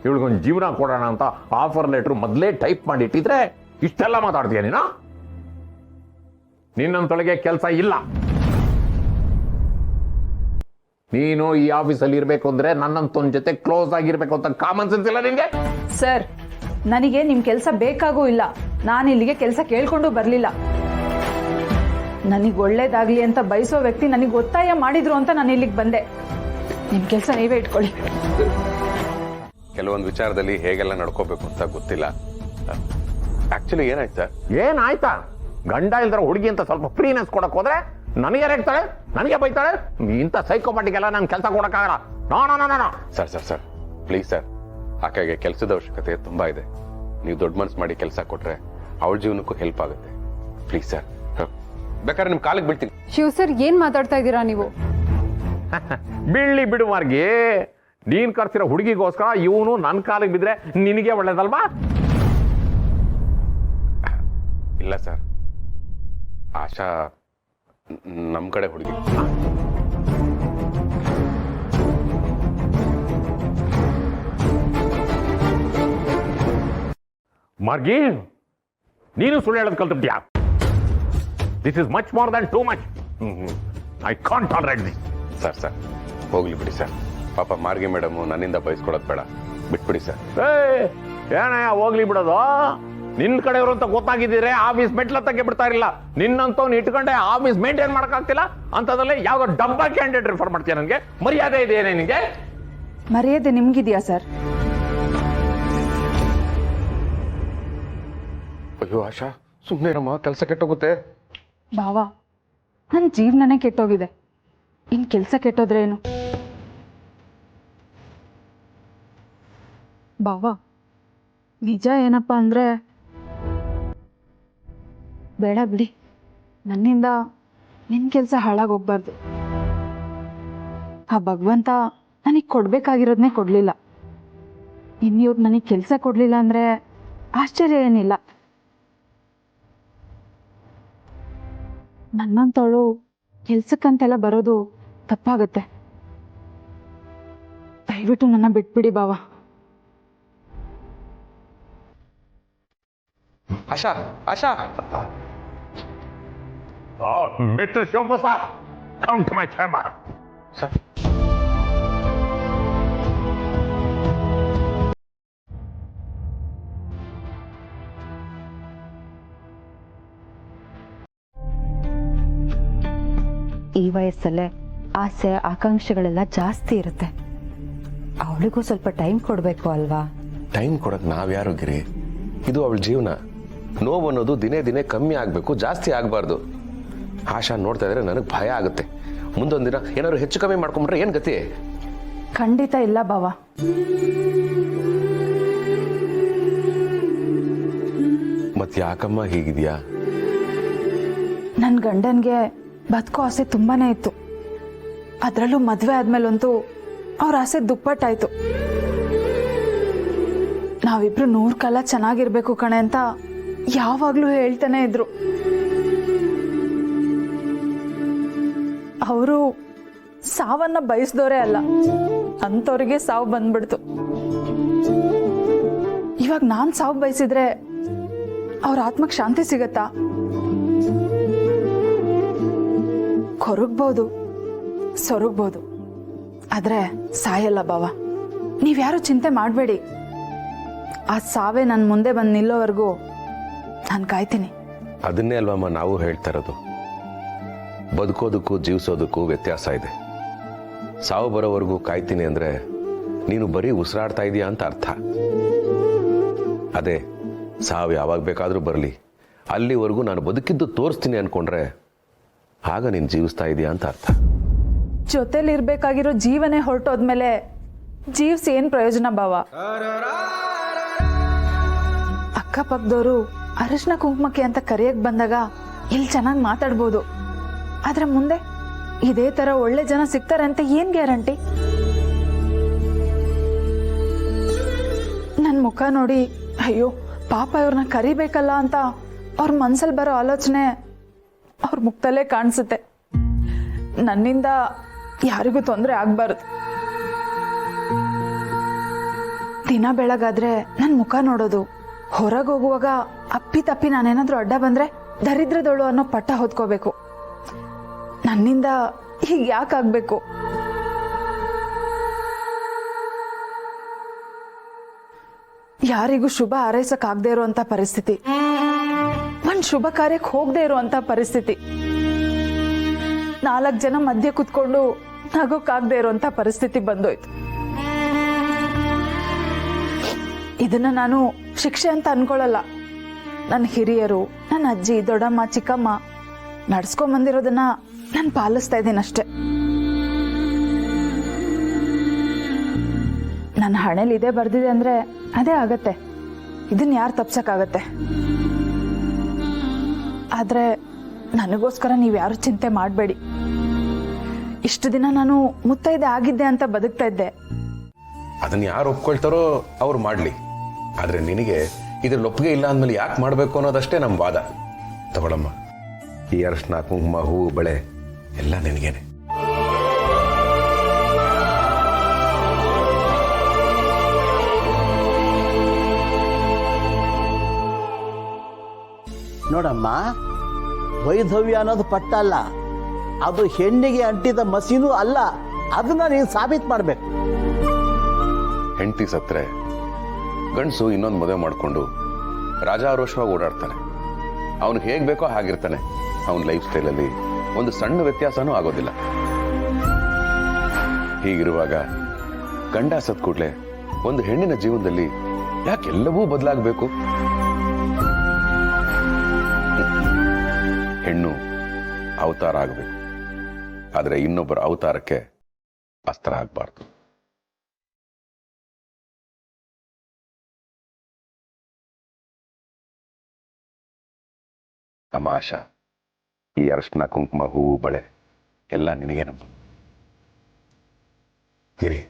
[SPEAKER 3] ಇವಳಿಗೊಂದು ಜೀವನ ಕೊಡೋಣ ಅಂತ ಆಫರ್ ಲೆಟ್ರ್ ಮೊದಲೇ ಟೈಪ್ ಮಾಡಿ ಇಟ್ಟಿದ್ರೆ ಇಷ್ಟೆಲ್ಲ ಮಾತಾಡ್ತೀಯ ನೀನು? ನಿನ್ನಂತೊಳಗೆ ಕೆಲಸ ಇಲ್ಲ. ನೀನು ಈ ಆಫೀಸಲ್ಲಿ ಇರಬೇಕು ಅಂದ್ರೆ ನನ್ನಂತೊಂದ್ ಜೊತೆ ಕ್ಲೋಸ್ ಆಗಿರ್ಬೇಕು ಅಂತ ಕಾಮನ್ ಸೆನ್ಸ್ ಇಲ್ಲ ನಿನ್ಗೆ?
[SPEAKER 11] ಸರ್, ನನಗೆ ನಿಮ್ ಕೆಲಸ ಬೇಕಾಗೂ ಇಲ್ಲ. ನಾನು ಇಲ್ಲಿಗೆ ಕೆಲಸ ಕೇಳ್ಕೊಂಡು ಬರಲಿಲ್ಲ. ನನಗೆ ಒಳ್ಳೇದಾಗ್ಲಿ ಅಂತ ಬಯಸೋ ವ್ಯಕ್ತಿ ನನಗೆ ಒತ್ತಾಯ ಮಾಡಿದ್ರು ಅಂತ ನಾನು ಇಲ್ಲಿಗೆ ಬಂದೆ. ನಿಮ್ ಕೆಲಸ ನೀವೇ ಇಟ್ಕೊಳ್ಳಿ.
[SPEAKER 1] ಕೆಲವೊಂದು ವಿಚಾರದಲ್ಲಿ ಹೇಗೆಲ್ಲ ನಡ್ಕೋಬೇಕು ಅಂತ ಗೊತ್ತಿಲ್ಲ. ಆಕ್ಚುಲಿ ಏನಾಯ್ತು ಸರ್?
[SPEAKER 3] ಏನಾಯ್ತಾ? ಗಂಡ ಇಲ್ದ್ರ ಹುಡುಗಿ ಅಂತ ಸ್ವಲ್ಪ ಫ್ರೀನೆಸ್ ಕೊಡಕ್ ಹೋದ್ರೆ ನನಗೆ ರೇಗ್ತಾಳೆ, ನನಗೆ ಬೈತಾಳೆ. ಇಂಥ ಸೈಕೋಪಾಟಿಗೆಲ್ಲ ನಾನು ಕೆಲಸ ಕೊಡಕ್ಕಾಗಲ್ಲ. ನೋ.
[SPEAKER 1] ಸರ್ ಪ್ಲೀಸ್ ಸರ್, ಆಕೆಗೆ ಕೆಲಸದ ಅವಶ್ಯಕತೆ ತುಂಬಾ ಇದೆ. ನೀವು ದೊಡ್ಡ ಮನ್ಸು ಮಾಡಿ ಕೆಲಸ ಕೊಟ್ರೆ ಅವಳ ಜೀವನಕ್ಕೂ ಹೆಲ್ಪ್ ಆಗುತ್ತೆ. ಪ್ಲೀಸ್ ಸರ್, ಬೇಕಾದ್ರೆ ನಿಮ್ ಕಾಲಿಗೆ ಬೀಳ್ತೀನಿ.
[SPEAKER 2] ಶಿವ್ ಸರ್, ಏನ್ ಮಾತಾಡ್ತಾ ಇದ್ದೀರಾ ನೀವು?
[SPEAKER 3] ಬೀಳ್ಲಿ ಬಿಡು ಮಾರ್ಗಿ. ನೀನ್ ಕರ್ಸಿರೋ ಹುಡುಗಿಗೋಸ್ಕರ ಇವನು ನನ್ನ ಕಾಲಿಗೆ ಬಿದ್ರೆ ನಿನಗೆ ಒಳ್ಳೇದಲ್ವಾ?
[SPEAKER 1] ಇಲ್ಲ ಸರ್, ಆಶಾ ನಮ್ ಕಡೆ ಹುಡುಗಿ.
[SPEAKER 3] ಮಾರ್ಗಿ, ನೀನು ಸುಳ್ಳು ಹೇಳೋದು ಕಲ್ತಿದ್ಯಾ? This is much more than too much. I can't tolerate this.
[SPEAKER 1] Sir ಹೋಗ್ಲಿ ಬಿಡಿ ಸರ್. ಪಾಪ ಮಾರ್ಗಿ ಮೇಡಮ್ ನನ್ನಿಂದ ಬಯಸ್ಕೊಳ್ಳೋದು ಬೇಡ, ಬಿಟ್ಬಿಡಿ ಸರ್.
[SPEAKER 3] ಏನಯ್ಯ ಹೋಗ್ಲಿ ಬಿಡೋದು? ನಿನ್ ಕಡೆಯವರು ಅಂತ ಗೊತ್ತಾಗಿದ್ದೀರಿ ಆಫೀಸ್ ಮೆಟ್ಲತ್ತಕ್ಕೆ ಬಿಡ್ತಾ ಇರಲಿಲ್ಲ. ನಿನ್ನಂತವ್ನು ಇಟ್ಕೊಂಡೆ ಆಫೀಸ್ ಮೇಂಟೈನ್ ಮಾಡಕ್ಕಾಗ್ತಿಲ್ಲ ಅಂತದ್ರಲ್ಲಿ ಯಾವ್ದೋ ಡಬ್ಬಾ ಕ್ಯಾಂಡಿಡೇಟ್ ರೆಫರ್ ಮಾಡ್ತೀಯ? ನನಗೆ ಮರ್ಯಾದೆ ಇದೆ ಏನೇ ನಿನಗೆ?
[SPEAKER 11] ಮರ್ಯಾದೆ ನಿಮ್ಗಿದ್ಯಾ ಸರ್?
[SPEAKER 1] ಅಯ್ಯೋ ಆಶಾ, ಸುಮ್ಮನೆ ನಮ್ಮ ಕೆಲಸ ಕೆಟ್ಟೋಗುತ್ತೆ.
[SPEAKER 11] ಬಾವಾ, ನನ್ನ ಜೀವನನೇ ಕೆಟ್ಟೋಗಿದೆ. ಇನ್ ಕೆಲಸ ಕೆಟ್ಟೋದ್ರೆ ಏನು? ಬಾವಾ, ನಿಜ ಏನಪ್ಪ ಅಂದ್ರೆ, ಬೇಡ ಬಿಡಿ, ನನ್ನಿಂದ ನಿನ್ನ ಕೆಲಸ ಹಾಳಾಗೋಗ್ಬಾರ್ದು. ಆ ಭಗವಂತ ನನಗೆ ಕೊಡ್ಬೇಕಾಗಿರೋದನ್ನೇ ಕೊಡಲಿಲ್ಲ. ಇವ್ರು ನನಗೆ ಕೆಲಸ ಕೊಡಲಿಲ್ಲ ಅಂದರೆ ಆಶ್ಚರ್ಯ ಏನಿಲ್ಲ. ನನ್ನಂತವಳು ಕೆಲ್ಸಕ್ಕಂತೆಲ್ಲ ಬರೋದು ತಪ್ಪಾಗುತ್ತೆ. ದಯವಿಟ್ಟು ನನ್ನ ಬಿಟ್ಬಿಡಿ ಬಾವ.
[SPEAKER 1] Asha
[SPEAKER 3] mister Shivaprasad, come to my chamber.
[SPEAKER 1] Sir,
[SPEAKER 2] ಈ ವಯಸ್ಸಲ್ಲೇ ಆಸೆ ಆಕಾಂಕ್ಷೆಗಳೆಲ್ಲ ಜಾಸ್ತಿ ಇರುತ್ತೆ. ಅವಳಿಗೂ ಸ್ವಲ್ಪ ಟೈಮ್ ಕೊಡಬೇಕು ಅಲ್ವಾ?
[SPEAKER 1] ಟೈಮ್ ಕೊಡಕ್ ನಾವ್ಯಾರು ಗಿರಿ? ಇದು ಅವಳ ಜೀವನ. ನೋವು ಅನ್ನೋದು ದಿನೇ ದಿನೇ ಕಮ್ಮಿ ಆಗ್ಬೇಕು, ಜಾಸ್ತಿ ಆಗ್ಬಾರ್ದು. ಆಶಾ ನೋಡ್ತಾ ಇದ್ರೆ ನನಗೆ ಭಯ ಆಗುತ್ತೆ. ಮುಂದೊಂದಿನ ಏನಾದ್ರು ಹೆಚ್ಚು ಕಮ್ಮಿ ಮಾಡ್ಕೊಂಡ್ರೆ ಏನ್ ಗತಿ?
[SPEAKER 11] ಖಂಡಿತ ಇಲ್ಲ ಬಾವ.
[SPEAKER 1] ಮತ್ ಯಾಕಮ್ಮ ಹೀಗಿದ್ಯಾ?
[SPEAKER 11] ನನ್ನ ಗಂಡನ್ಗೆ ಬದುಕೋ ಆಸೆ ತುಂಬಾನೇ ಇತ್ತು. ಅದರಲ್ಲೂ ಮದುವೆ ಆದ್ಮೇಲಂತೂ ಅವ್ರ ಆಸೆ ದುಪ್ಪಟ್ಟಾಯ್ತು. ನಾವಿಬ್ರು 100 ಕಾಲ ಚೆನ್ನಾಗಿರ್ಬೇಕು ಕಣೆ ಅಂತ ಯಾವಾಗ್ಲೂ ಹೇಳ್ತಾನೆ ಇದ್ರು. ಅವರು ಸಾವನ್ನ ಬಯಸ್ದೋರೇ ಅಲ್ಲ, ಅಂಥವ್ರಿಗೆ ಸಾವು ಬಂದ್ಬಿಡ್ತು. ಇವಾಗ ನಾನ್ ಸಾವು ಬಯಸಿದ್ರೆ ಅವ್ರ ಆತ್ಮಕ್ಕೆ ಶಾಂತಿ ಸಿಗತ್ತಾ? ಕೊರಗ್ಬೋದು, ಸೊರಗ್ಬೋದು, ಆದ್ರೆ ಸಾಯಲ್ಲ ಬಾವ. ನೀವ್ಯಾರು ಚಿಂತೆ ಮಾಡಬೇಡಿ. ಆ ಸಾವೇ ನನ್ನ ಮುಂದೆ ಬಂದು ನಿಲ್ಲೋವರೆಗೂ ನಾನು ಕಾಯ್ತೀನಿ.
[SPEAKER 1] ಅದನ್ನೇ ಅಲ್ವಮ್ಮ ನಾವು ಹೇಳ್ತಾ ಇರೋದು. ಬದುಕೋದಕ್ಕೂ ಜೀವಿಸೋದಕ್ಕೂ ವ್ಯತ್ಯಾಸ ಇದೆ. ಸಾವು ಬರೋವರೆಗೂ ಕಾಯ್ತೀನಿ ಅಂದ್ರೆ ನೀನು ಬರೀ ಉಸಿರಾಡ್ತಾ ಇದೀಯಾ ಅಂತ ಅರ್ಥ. ಅದೇ ಸಾವು ಯಾವಾಗ ಬೇಕಾದ್ರೂ ಬರಲಿ, ಅಲ್ಲಿವರೆಗೂ ನಾನು ಬದುಕಿದ್ದು ತೋರಿಸ್ತೀನಿ ಅನ್ಕೊಂಡ್ರೆ ಆಗ ನೀನು ಜೀವಿಸ್ತಾ ಇದೀಯಾ ಅಂತ ಅರ್ಥ.
[SPEAKER 11] ಜೊತೆಲಿ ಇರ್ಬೇಕಾಗಿರೋ ಜೀವನೇ ಹೊರಟೋದ್ಮೇಲೆ ಜೀವ್ಸಿ ಏನ್ ಪ್ರಯೋಜನ ಬಾವ? ಅಕ್ಕಪಕ್ಕದವರು ಅರಿಶಿನ ಕುಂಕುಮಕ್ಕೆ ಅಂತ ಕರೆಯಕ್ ಬಂದಾಗ ಇಲ್ಲಿ ಚೆನ್ನಾಗಿ ಮಾತಾಡ್ಬೋದು. ಆದ್ರೆ ಮುಂದೆ ಇದೇ ತರ ಒಳ್ಳೆ ಜನ ಸಿಗ್ತಾರೆ ಅಂತ ಏನ್ ಗ್ಯಾರಂಟಿ? ನನ್ ಮುಖ ನೋಡಿ ಅಯ್ಯೋ ಪಾಪ ಇವ್ರನ್ನ ಕರಿಬೇಕಲ್ಲ ಅಂತ ಅವ್ರ ಮನ್ಸಲ್ಲಿ ಬರೋ ಆಲೋಚನೆ ಅವ್ರ ಮುಖದಲ್ಲೇ ಕಾಣಿಸುತ್ತೆ. ನನ್ನಿಂದ ಯಾರಿಗೂ ತೊಂದರೆ ಆಗಬಾರ್ದು. ದಿನ ಬೆಳಗಾದ್ರೆ ನನ್ನ ಮುಖ ನೋಡೋದು, ಹೊರಗೆ ಹೋಗುವಾಗ ಅಪ್ಪಿ ತಪ್ಪಿ ನಾನೇನಾದ್ರೂ ಅಡ್ಡ ಬಂದ್ರೆ ದರಿದ್ರದೋಳು ಅನ್ನೋ ಪಟ್ಟ ಹೊತ್ಕೋಬೇಕು. ನನ್ನಿಂದ ಹೀಗೆ ಯಾಕಾಗಬೇಕು? ಯಾರಿಗೂ ಶುಭ ಹಾರೈಸಕ್ಕಾಗದೇ ಇರುವಂತ ಪರಿಸ್ಥಿತಿ, ಒಂದ್ ಶುಭ ಕಾರ್ಯಕ್ಕೆ ಹೋಗದೆ ಇರುವಂತ ಪರಿಸ್ಥಿತಿ, 4 ಜನ ಮಧ್ಯೆ ಕುತ್ಕೊಂಡು ನಗೋಕ್ಕಾಗದೆ ಇರುವಂತ ಪರಿಸ್ಥಿತಿ ಬಂದೋಯ್ತು. ಇದನ್ನ ನಾನು ಶಿಕ್ಷೆ ಅಂತ ಅನ್ಕೊಳ್ಳಲ್ಲ. ನನ್ನ ಹಿರಿಯರು, ನನ್ನ ಅಜ್ಜಿ, ದೊಡ್ಡಮ್ಮ, ಚಿಕ್ಕಮ್ಮ ನಡ್ಸ್ಕೊಂಡ್ ಬಂದಿರೋದನ್ನ ನಾನು ಪಾಲಿಸ್ತಾ ಇದ್ದೀನಿ ಅಷ್ಟೆ. ನನ್ನ ಹಣೆಲಿ ಇದೇ ಬರ್ದಿದೆ ಅಂದ್ರೆ ಅದೇ ಆಗತ್ತೆ. ಇದನ್ನ ಯಾರು ತಪ್ಸಕ್ಕಾಗತ್ತೆ? ಆದ್ರೆ ನನಗೋಸ್ಕರ ನೀವ್ಯಾರು ಚಿಂತೆ ಮಾಡಬೇಡಿ. ಇಷ್ಟು ದಿನ ನಾನು ಮುತ್ತೈದೆ ಆಗಿದ್ದೆ ಅಂತ ಬದುಕ್ತಾ ಇದ್ದೆ.
[SPEAKER 10] ಅದನ್ನ ಯಾರು ಒಪ್ಕೊಳ್ತಾರೋ ಅವ್ರು ಮಾಡ್ಲಿ, ಆದ್ರೆ ನಿನಗೆ ಇದ್ರಲ್ಲಿ ಒಪ್ಪಿಗೆ ಇಲ್ಲ ಅಂದ್ಮೇಲೆ ಯಾಕೆ ಮಾಡಬೇಕು ಅನ್ನೋದಷ್ಟೇ ನಮ್ಮ ವಾದ. ತಗೊಳಮ್ಮ, ಈ ಅರಿಶಿನ, ಕುಂಕುಮ, ಹೂವು, ಬಳೆ ಎಲ್ಲ ನಿನಗೇನೆ.
[SPEAKER 4] ನೋಡಮ್ಮ, ವೈಧವ್ಯ ಅನ್ನೋದು ಪಟ್ಟ ಅಲ್ಲ, ಅದು ಹೆಣ್ಣಿಗೆ ಅಂಟಿದ ಮಸೀನು ಅಲ್ಲ. ಅದನ್ನ ನೀನು ಸಾಬೀತು ಮಾಡ್ಬೇಕು.
[SPEAKER 1] ಹೆಂಡತಿ ಸತ್ರೆ ಗಂಡಸು ಇನ್ನೊಂದು ಮದುವೆ ಮಾಡಿಕೊಂಡು ರಾಜಾರೋಷವಾಗಿ ಓಡಾಡ್ತಾನೆ. ಅವನು ಹೇಗೆ ಬೇಕೋ ಹಾಗಿರ್ತಾನೆ. ಅವನ ಲೈಫ್ ಸ್ಟೈಲಲ್ಲಿ ಒಂದು ಸಣ್ಣ ವ್ಯತ್ಯಾಸನೂ ಆಗೋದಿಲ್ಲ. ಹೀಗಿರುವಾಗ ಗಂಡ ಸತ್ ಕೂಡಲೇ ಒಂದು ಹೆಣ್ಣಿನ ಜೀವನದಲ್ಲಿ ಯಾಕೆಲ್ಲವೂ ಬದಲಾಗಬೇಕು? ಹೆಣ್ಣು ಅವತಾರ ಆಗಬೇಕು, ಆದರೆ ಇನ್ನೊಬ್ಬರ ಅವತಾರಕ್ಕೆ ಅಸ್ತ್ರ ಆಗಬಾರ್ದು. ತಮಾಷಾ, ಈ ಅರಿಶಿನ, ಕುಂಕುಮ, ಹೂವು, ಬಳೆ ಎಲ್ಲ ನಿನಗೇನಮ್ಮ. ಗಿರಿ,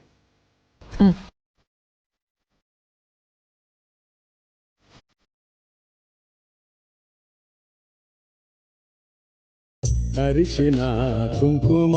[SPEAKER 12] ಅರಿಶಿನ ಕುಂಕುಮ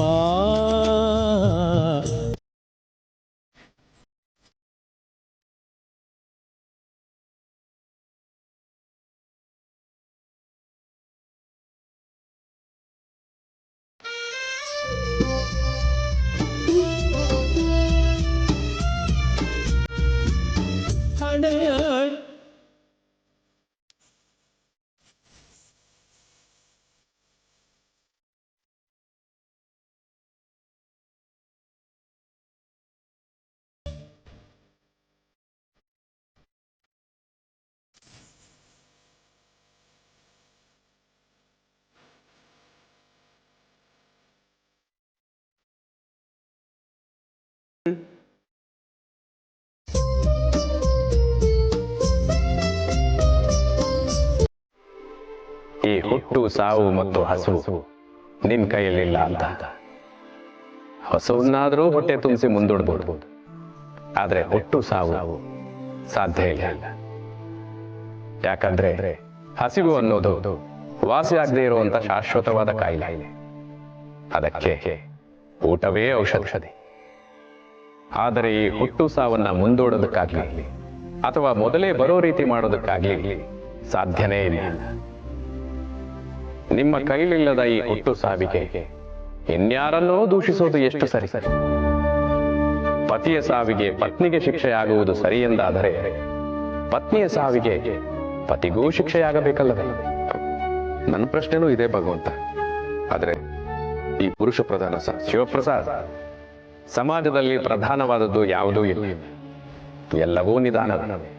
[SPEAKER 10] ಈ ಹುಟ್ಟು, ಸಾವು ಮತ್ತು ಹಸು ನಿನ್ ಕೈಯಲ್ಲಿಲ್ಲ ಅಂತ. ಹಸುವನ್ನಾದ್ರೂ ಹೊಟ್ಟೆ ತುಂಬಿಸಿ ಮುಂದೂಡ್ಬೋದು, ಆದ್ರೆ ಹುಟ್ಟು ಸಾವು ಸಾಧ್ಯ ಇಲ್ಲ. ಯಾಕಂದ್ರೆ ಹಸಿವು ಅನ್ನೋದು ವಾಸಿಯಾಗದೆ ಇರುವಂತ ಶಾಶ್ವತವಾದ ಕಾಯಿಲೆ. ಅದಕ್ಕೆ ಊಟವೇ ಔಷಧಿ. ಆದರೆ ಈ ಹುಟ್ಟು ಸಾವನ್ನ ಮುಂದೂಡೋದಕ್ಕಾಗ್ಲಿ ಅಥವಾ ಮೊದಲೇ ಬರೋ ರೀತಿ ಮಾಡೋದಕ್ಕಾಗ್ಲಿ ಸಾಧ್ಯನೇ ಇಲ್ಲ. ನಿಮ್ಮ ಕೈಲಿಲ್ಲದ ಈ ಹುಟ್ಟು ಸಾವಿಗೆ ಇನ್ಯಾರನ್ನೋ ದೂಷಿಸೋದು ಎಷ್ಟು ಸರಿ? ಪತಿಯ ಸಾವಿಗೆ ಪತ್ನಿಗೆ ಶಿಕ್ಷೆಯಾಗುವುದು ಸರಿ ಎಂದಾದರೆ ಪತ್ನಿಯ ಸಾವಿಗೆ ಪತಿಗೂ ಶಿಕ್ಷೆಯಾಗಬೇಕಲ್ಲವೇ?
[SPEAKER 1] ನನ್ನ ಪ್ರಶ್ನೆನೂ ಇದೆ ಭಗವಂತ. ಆದರೆ ಈ ಪುರುಷ ಪ್ರಧಾನ
[SPEAKER 10] ಶಿವಪ್ರಸಾದ್, ಸಮಾಜದಲ್ಲಿ ಪ್ರಧಾನವಾದದ್ದು ಯಾವುದೂ ಇಲ್ಲ. ಎಲ್ಲವೂ ನಿಧಾನವೇ.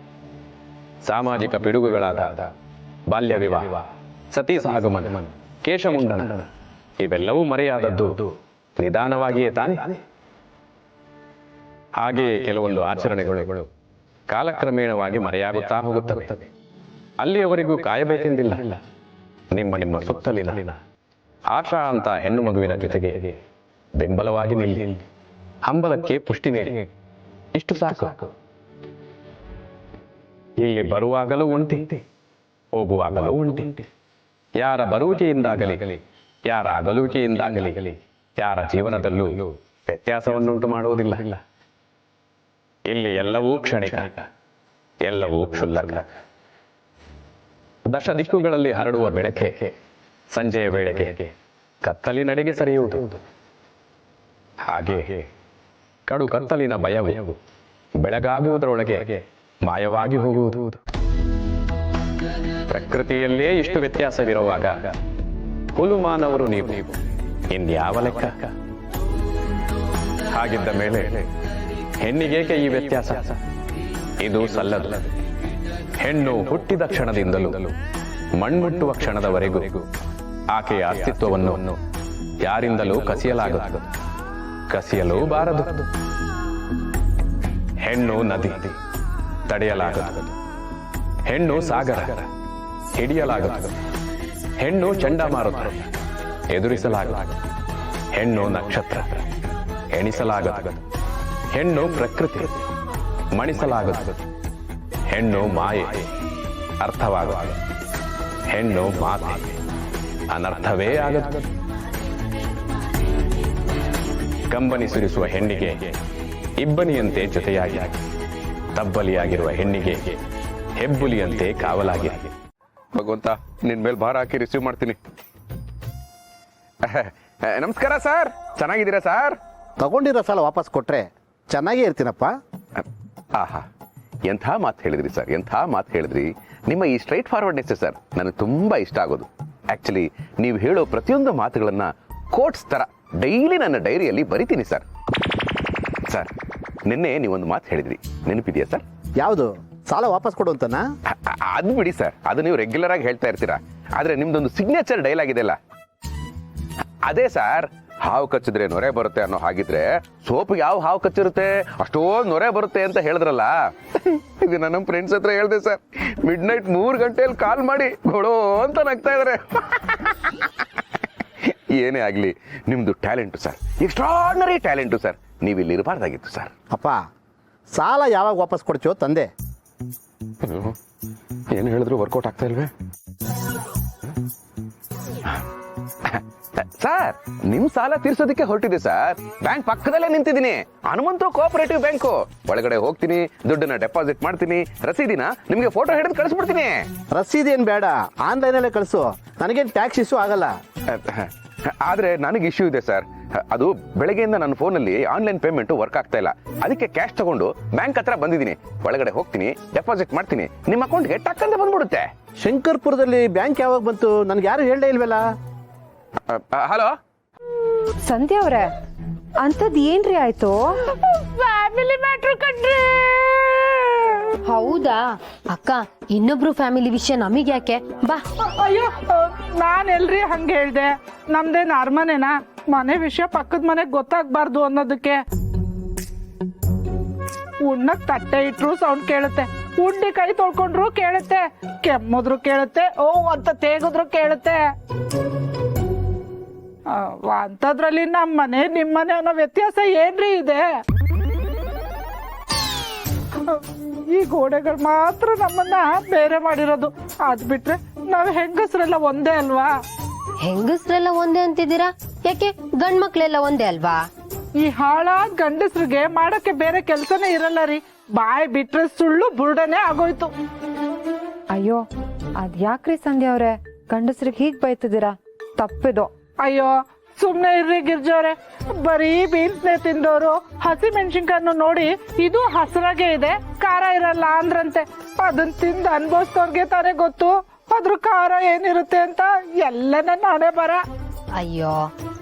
[SPEAKER 10] ಸಾಮಾಜಿಕ ಪಿಡುಗುಗಳಾದ ಬಾಲ್ಯ ವಿವಾಹ, ಸತಿ ಸಹಗಮನ, ಕೇಶಮುಂಡನ ಇವೆಲ್ಲವೂ ಮರೆಯಾದದ್ದು ನಿಧಾನವಾಗಿಯೇ ತಾನೆ. ಹಾಗೆಯೇ ಕೆಲವೊಂದು ಆಚರಣೆಗಳು ಕಾಲಕ್ರಮೇಣವಾಗಿ ಮರೆಯಾಗುತ್ತಾ ಹೋಗುತ್ತವೆ. ಅಲ್ಲಿಯವರೆಗೂ ಕಾಯಬೇಕೆಂದಿಲ್ಲ. ನಿಮ್ಮ ಸುತ್ತಲಿನ ಆಶಾ ಅಂತ ಹೆಣ್ಣು ಮಗುವಿನ ಜೊತೆಗೆ ಬೆಂಬಲವಾಗಿ ನಿಲ್ಲಿ, ಹಂಬಲಕ್ಕೆ ಪುಷ್ಟಿ ನೀಡಿ. ಇಷ್ಟು ಸಾಕು. ಇಲ್ಲಿ ಬರುವಾಗಲೂ ಒಂಟಿ, ಹೋಗುವಾಗಲೂ ಒಂಟಿ. ಯಾರ ಬರುವಿಕೆಯಿಂದಾಗಲಿ ಯಾರ ಅಗಲುವಿಕೆಯಿಂದಾಗಲಿ
[SPEAKER 3] ಯಾರ ಜೀವನದಲ್ಲೂ ವ್ಯತ್ಯಾಸವನ್ನುಂಟು ಮಾಡುವುದಿಲ್ಲ. ಇಲ್ಲಿ ಎಲ್ಲವೂ ಕ್ಷಣಿಕ, ಎಲ್ಲವೂ ಕ್ಷುಲ್ಲಕ. ದಶ ದಿಕ್ಕುಗಳಲ್ಲಿ ಹರಡುವ ಬೆಳಕೆ ಸಂಜೆಯ ವೇಳೆಗೆ ಕತ್ತಲಿನಡೆಗೆ ಸರಿಯುವುದು. ಹಾಗೆ ಕಡು ಕತ್ತಲಿನ ಭಯವು ಬೆಳಗಾಗುವುದರೊಳಗೆ ಮಾಯವಾಗಿ ಹೋಗುವುದು. ಪ್ರಕೃತಿಯಲ್ಲೇ ಇಷ್ಟು ವ್ಯತ್ಯಾಸವಿರುವಾಗ ಹುಲು ಮಾನವರು ನೀವು ಇನ್ಯಾವ ಲೆಕ್ಕ? ಹಾಗಿದ್ದ ಮೇಲೆ ಹೆಣ್ಣಿಗೇಕೆ ಈ ವ್ಯತ್ಯಾಸ? ಇದು ಸಲ್ಲದು. ಹೆಣ್ಣು ಹುಟ್ಟಿದ ಕ್ಷಣದಿಂದಲೂ ಮಣ್ಮುಟ್ಟುವ ಕ್ಷಣದವರೆಗೂ ಆಕೆಯ ಅಸ್ತಿತ್ವವನ್ನು ಯಾರಿಂದಲೂ ಕಸಿಯಲೂ ಬಾರದು. ಹೆಣ್ಣು ನದಿ, ತಡೆಯಲಾಗದು. ಹೆಣ್ಣು ಸಾಗರ, ಹಿಡಿಯಲಾಗದು. ಹೆಣ್ಣು ಚಂಡಮಾರುತ, ಎದುರಿಸಲಾಗದು. ಹೆಣ್ಣು ನಕ್ಷತ್ರ, ಎಣಿಸಲಾಗದು. ಹೆಣ್ಣು ಪ್ರಕೃತಿ, ಮಣಿಸಲಾಗದು. ಹೆಣ್ಣು ಮಾಯೆ, ಅರ್ಥವಾಗದು. ಹೆಣ್ಣು ಮಾತೆ, ಅನರ್ಥವೇ ಆಗದು. ಕಂಬನಿ ಸುರಿಸುವ ಹೆಣ್ಣಿಗೆ ಇಬ್ಬನಿಯಂತೆ ಜೊತೆಯಾಗಿ, ತಬ್ಬಲಿಯಾಗಿರುವ ಹೆಣ್ಣಿಗೆ ಹೆಬ್ಬುಲಿಯಂತೆ ಕಾವಲಾಗಿ.
[SPEAKER 1] ಭಗವಂತ, ನಿನ್ ಮೇಲೆ ಭಾರ ಹಾಕಿ ರಿಸೀವ್ ಮಾಡ್ತೀನಿ. ನಮಸ್ಕಾರ ಸರ್, ಚೆನ್ನಾಗಿದ್ದೀರಾ ಸರ್?
[SPEAKER 4] ತಗೊಂಡಿರೋ ಸಾಲ ವಾಪಸ್ ಕೊಟ್ರೆ ಚೆನ್ನಾಗೇ ಇರ್ತೀನಪ್ಪ.
[SPEAKER 10] ಆಹಾ, ಎಂಥ ಮಾತು ಹೇಳಿದ್ರಿ ಸರ್, ಎಂಥ ಮಾತು ಹೇಳಿದ್ರಿ. ನಿಮ್ಮ ಈ ಸ್ಟ್ರೈಟ್ ಫಾರ್ವರ್ಡ್ನೆಸ್ ಸರ್ ನನಗೆ ತುಂಬಾ ಇಷ್ಟ ಆಗೋದು. ಆಕ್ಚುಲಿ ನೀವು ಹೇಳೋ ಪ್ರತಿಯೊಂದು ಮಾತುಗಳನ್ನ ಕೋಟ್ಸ್ ತರ ಡೈಲಿ ನನ್ನ ಡೈರಿಯಲ್ಲಿ ಬರಿತೀನಿ ಸರ್. ಸರ್, ನಿನ್ನೆ ನೀವೊಂದು ಮಾತು ಹೇಳಿದ್ರಿ, ನೆನಪಿದೆಯಾ ಸರ್?
[SPEAKER 4] ಯಾವುದು? ಸಾಲ ವಾಪಸ್ ಕೊಡು ಅಂತನಾ?
[SPEAKER 10] ಅದು ಬಿಡಿ ಸರ್, ಅದು ನೀವು ರೆಗ್ಯುಲರ್ ಆಗಿ ಹೇಳ್ತಾ ಇರ್ತೀರಾ. ಆದ್ರೆ ನಿಮ್ದೊಂದು ಸಿಗ್ನೇಚರ್ ಡೈಲಾಗ್ ಇದೆಯಲ್ಲ, ಅದೇ ಸರ್, ಹಾವು ಕಚ್ಚಿದ್ರೆ ನೊರೆ ಬರುತ್ತೆ ಅನ್ನೋ ಹಾಗಿದ್ರೆ ಸೋಪ್ ಯಾವ ಹಾವು ಕಚ್ಚಿರುತ್ತೆ ಅಷ್ಟೊಂದು ನೊರೆ ಬರುತ್ತೆ ಅಂತ ಹೇಳಿದ್ರಲ್ಲ, ಇದು ನನ್ನ ಫ್ರೆಂಡ್ಸ್ ಹತ್ರ ಹೇಳ್ದೆ ಸರ್. ಮಿಡ್ ನೈಟ್ 3 ಗಂಟೆಯಲ್ಲಿ ಕಾಲ್ ಮಾಡಿ ಗೊಳೋ ಅಂತ ನಗ್ತಾ ಇದಾರೆ. ಏನೇ ಆಗ್ಲಿ, ನಿಮ್ದು talent sir, extraordinary talent sir. ನೀವು ಇಲ್ಲಿ ಇರಬಾರ್ದಾಗಿತ್ತು ಸರ್.
[SPEAKER 4] ಅಪ್ಪ, ಸಾಲ ಯಾವಾಗ ವಾಪಸ್ ಕೊಡ್ತೀವೋ ತಂದೆ.
[SPEAKER 10] ಏನು ಹೇಳಿದ್ರು ವರ್ಕೌಟ್ ಆಗ್ತಾ ಇಲ್ವೇ ಸರ್? ನಿಮ್ ಸಾಲ ತೀರ್ಸೋದಕ್ಕೆ ಹೊರಟಿದೆ ಸರ್. ಬ್ಯಾಂಕ್ ಪಕ್ಕದಲ್ಲೇ ನಿಂತಿದ್ದೀನಿ, ಹನುಮಂತು ಕೋಆಪರೇಟಿವ್ ಬ್ಯಾಂಕು. ಒಳಗಡೆ ಹೋಗ್ತೀನಿ, ದುಡ್ಡನ್ನ ಡೆಪಾಸಿಟ್ ಮಾಡ್ತೀನಿ, ರಸೀದಿನ ನಿಮ್ಗೆ ಫೋಟೋ ಹಿಡಿದು ಕಳಿಸ್ಬಿಡ್ತೀನಿ.
[SPEAKER 4] ರಸೀದಿ ಏನ್ ಬೇಡ, ಆನ್ಲೈನಲ್ಲೇ ಕಳಿಸು. ನನಗೇನು ಟ್ಯಾಕ್ಸ್ ಇಶ್ಯೂ ಆಗಲ್ಲ.
[SPEAKER 10] ಆದ್ರೆ ನನಗೆ ಇಶ್ಯೂ ಇದೆ ಸರ್. ಅದು ಬೆಳಗ್ಗೆಯಿಂದ ನನ್ನ ಫೋನಲ್ಲಿ ಆನ್ಲೈನ್ ಪೇಮೆಂಟ್ ವರ್ಕ್ ಆಗ್ತಾ ಇಲ್ಲ. ಅದಕ್ಕೆ ಕ್ಯಾಶ್ ತಗೊಂಡು ಬ್ಯಾಂಕ್ ಹತ್ರ ಬಂದಿದ್ದೀನಿ. ಒಳಗಡೆ ಹೋಗ್ತೀನಿ, ಡೆಪಾಸಿಟ್ ಮಾಡ್ತೀನಿ, ನಿಮ್ಮ ಅಕೌಂಟ್ಗೆ ಟಕ್ಕಂತ ಬಂದ್ಬಿಡುತ್ತೆ.
[SPEAKER 4] ಶಂಕರ್ಪುರದಲ್ಲಿ ಬ್ಯಾಂಕ್ ಯಾವಾಗ ಬಂತು? ನನ್ಗೆ ಯಾರು ಹೇಳಲೇ ಇಲ್ವಲ್ಲ.
[SPEAKER 10] ಹಲೋ
[SPEAKER 2] ಸಂಧ್ಯಾ ಅವ್ರೆ, ಅಂಥದ್ದು ಏನ್ರಿ ಆಯ್ತು?
[SPEAKER 5] ಫ್ಯಾಮಿಲಿ ಮ್ಯಾಟ್ರ್ ಕಣ್ರಿ.
[SPEAKER 6] ಹೌದಾ ಅಕ್ಕ, ಇನ್ನೊಬ್ರು ಫ್ಯಾಮಿಲಿ ವಿಷಯ ನಮಗೆ ಯಾಕೆ? ಬಾ.
[SPEAKER 11] ಅಯ್ಯೋ, ನಾನು ಎಲ್ರಿ ಹಂಗೆ ಹೇಳ್ದೆ? ನಮ್ದೇನು ಅರಮನೆನಾ? ಮನೆ ವಿಷಯ ಪಕ್ಕದ ಮನೆಗೆ ಗೊತ್ತಾಗ್ಬಾರ್ದು ಅನ್ನೋದಕ್ಕೆ. ಉಣ್ಣಕ್ ತಟ್ಟೆ ಇಟ್ರು ಸೌಂಡ್ ಕೇಳುತ್ತೆ, ಉಂಡಿ ಕೈ ತೊಳ್ಕೊಂಡ್ರು ಕೇಳುತ್ತೆ, ಕೆಮ್ಮುದ್ರು ಕೇಳುತ್ತೆ, ಓ ಅಂತ ತೇಗಿದ್ರು ಕೇಳುತ್ತೆ. ಅಂಥದ್ರಲ್ಲಿ ನಮ್ಮ ಮನೆ ನಿಮ್ಮ ಮನೆ ಅನ್ನೋ ವ್ಯತ್ಯಾಸ ಏನ್ರಿ ಇದೆ? ಈ ಗೋಡೆಗಳು ಮಾತ್ರ ನಮ್ಮನ್ನ ಬೇರೆ ಮಾಡಿರೋದು. ಅದ್ ಬಿಟ್ರೆ ನಾವ್ ಹೆಂಗಸ್ರೆಲ್ಲ ಒಂದೇ ಅಲ್ವಾ?
[SPEAKER 6] ಹೆಂಗಸ್ರೆಲ್ಲ ಒಂದೇ ಅಂತಿದ್ದೀರಾ? ಯಾಕೆ ಗಂಡ್ ಮಕ್ಳೆಲ್ಲ ಒಂದೇ ಅಲ್ವಾ?
[SPEAKER 11] ಈ ಹಾಳಾದ ಗಂಡಸ್ರಿಗೆ ಮಾಡಕ್ಕೆ ಬೇರೆ ಕೆಲ್ಸನೇ ಇರಲ್ಲ ರೀ. ಬಾಯ್ ಬಿಟ್ರೆ ಸುಳ್ಳು ಬುರುಡನೆ ಆಗೋಯ್ತು.
[SPEAKER 2] ಅಯ್ಯೋ, ಅದ್ ಯಾಕ್ರಿ ಸಂಧ್ಯಾ ಅವ್ರೆ ಗಂಡಸ್ರಿಗೆ ಹೀಗ್ ಬೈತಿದ್ದೀರಾ? ತಪ್ಪಿದು.
[SPEAKER 11] ಅಯ್ಯೋ, ಸುಮ್ನೆ ಇರ್ರಿ ಗಿರ್ಜವ್ರೆ. ಬರೀ ಬೀನ್ಸ್ನೆ ತಿಂದವರು ಹಸಿ ಮೆಣಸಿನ್ಕಾಯನ್ನು ನೋಡಿ ಇದು ಹಸ್ರಾಗೆ ಇದೆ, ಖಾರ ಇರಲ್ಲ ಅಂದ್ರಂತೆ. ಅದನ್ನ ತಿಂದು ಅನ್ಭವಿಸ್ತವ್ರಿಗೆ ತಾನೇ ಗೊತ್ತು ಅದ್ರ ಖಾರ ಏನಿರುತ್ತೆ ಅಂತ. ಎಲ್ಲ ನನ್ನ ಹಣೆ ಬರ.
[SPEAKER 6] ಅಯ್ಯೋ,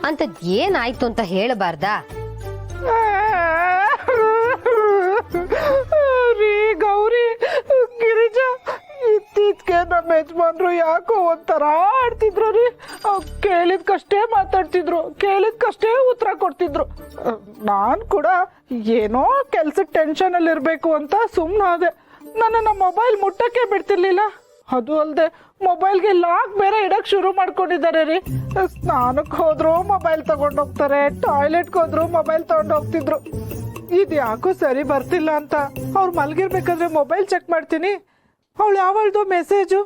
[SPEAKER 6] ಅಂತದ್ ಏನಾಯ್ತು ಅಂತ ಹೇಳಬಾರ್ದಾ?
[SPEAKER 11] ರೀ ಗೌರಿ, ಗಿರಿಜಾ, ಇತ್ತೀಚೆಗೆ ನಮ್ಮ ಯಜಮಾನ್ರು ಯಾಕೋ ಒಂಥರ ಆಡ್ತಿದ್ರು ರೀ. ಕೇಳಿದ್ಕಷ್ಟೇ ಮಾತಾಡ್ತಿದ್ರು, ಕೇಳಿದ್ಕಷ್ಟೇ ಉತ್ತರ ಕೊಡ್ತಿದ್ರು. ನಾನ್ ಕೂಡ ಏನೋ ಕೆಲ್ಸಕ್ಕೆ ಟೆನ್ಷನ್ ಅಲ್ಲಿ ಇರ್ಬೇಕು ಅಂತ ಸುಮ್ಮನಾದೆ. ನನ್ನ ಮೊಬೈಲ್ ಮುಟ್ಟಕ್ಕೆ ಬಿಡ್ತಿರ್ಲಿಲ್ಲ. ಅದು ಅಲ್ಲದೆ ಮೊಬೈಲ್ಗೆ ಲಾಕ್ ಬೇರೆ ಇಡಕ್ ಶುರು ಮಾಡ್ಕೊಂಡಿದ್ದಾರೆ ರೀ. ಸ್ನಾನಕ್ಕೆ ಹೋದ್ರು ಮೊಬೈಲ್ ತಗೊಂಡೋಗ್ತಾರೆ, ಟಾಯ್ಲೆಟ್ಗೆ ಹೋದ್ರು ಮೊಬೈಲ್ ತಗೊಂಡೋಗ್ತಿದ್ರು. ಇದು ಯಾಕೋ ಸರಿ ಬರ್ತಿಲ್ಲ ಅಂತ ಅವ್ರು ಮಲ್ಗಿರ್ಬೇಕಾದ್ರೆ ಮೊಬೈಲ್ ಚೆಕ್ ಮಾಡ್ತೀನಿ. ಅವಳು ಯಾವಳ್ದು ಮೆಸೇಜು?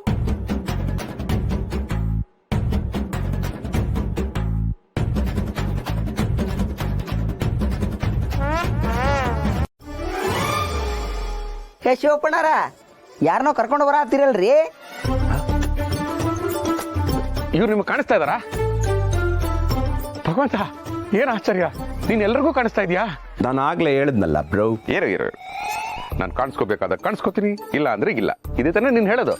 [SPEAKER 13] ಯಾಕೆ ಶಿವಪ್ಪಣ್ಣಾರ ಯಾರನ್ನೋ ಕರ್ಕೊಂಡು ಬರತ್ತೀರಲ್ರಿ?
[SPEAKER 1] ಇವ್ರು ನಿಮ್ಗೆ ಕಾಣಿಸ್ತಾ ಇದ್ದಾರಾ? ಭಗವಂತ, ಏನು ಆಶ್ಚರ್ಯ, ನೀನ್ ಎಲ್ರಿಗೂ ಕಾಣಿಸ್ತಾ ಇದೀಯಾ?
[SPEAKER 3] ನಾನು ಆಗ್ಲೇ ಹೇಳಿದ್ನಲ್ಲ ಬ್ರೋ.
[SPEAKER 1] ಇರು ನಾನು ಕಾಣಿಸ್ಕೋಬೇಕಾದ ಕಾಣಿಸ್ಕೋತೀನಿ, ಇಲ್ಲ ಅಂದ್ರೆ ಇಲ್ಲ. ಇದೇ ತಾನೇ ನೀನ್ ಹೇಳೋದು.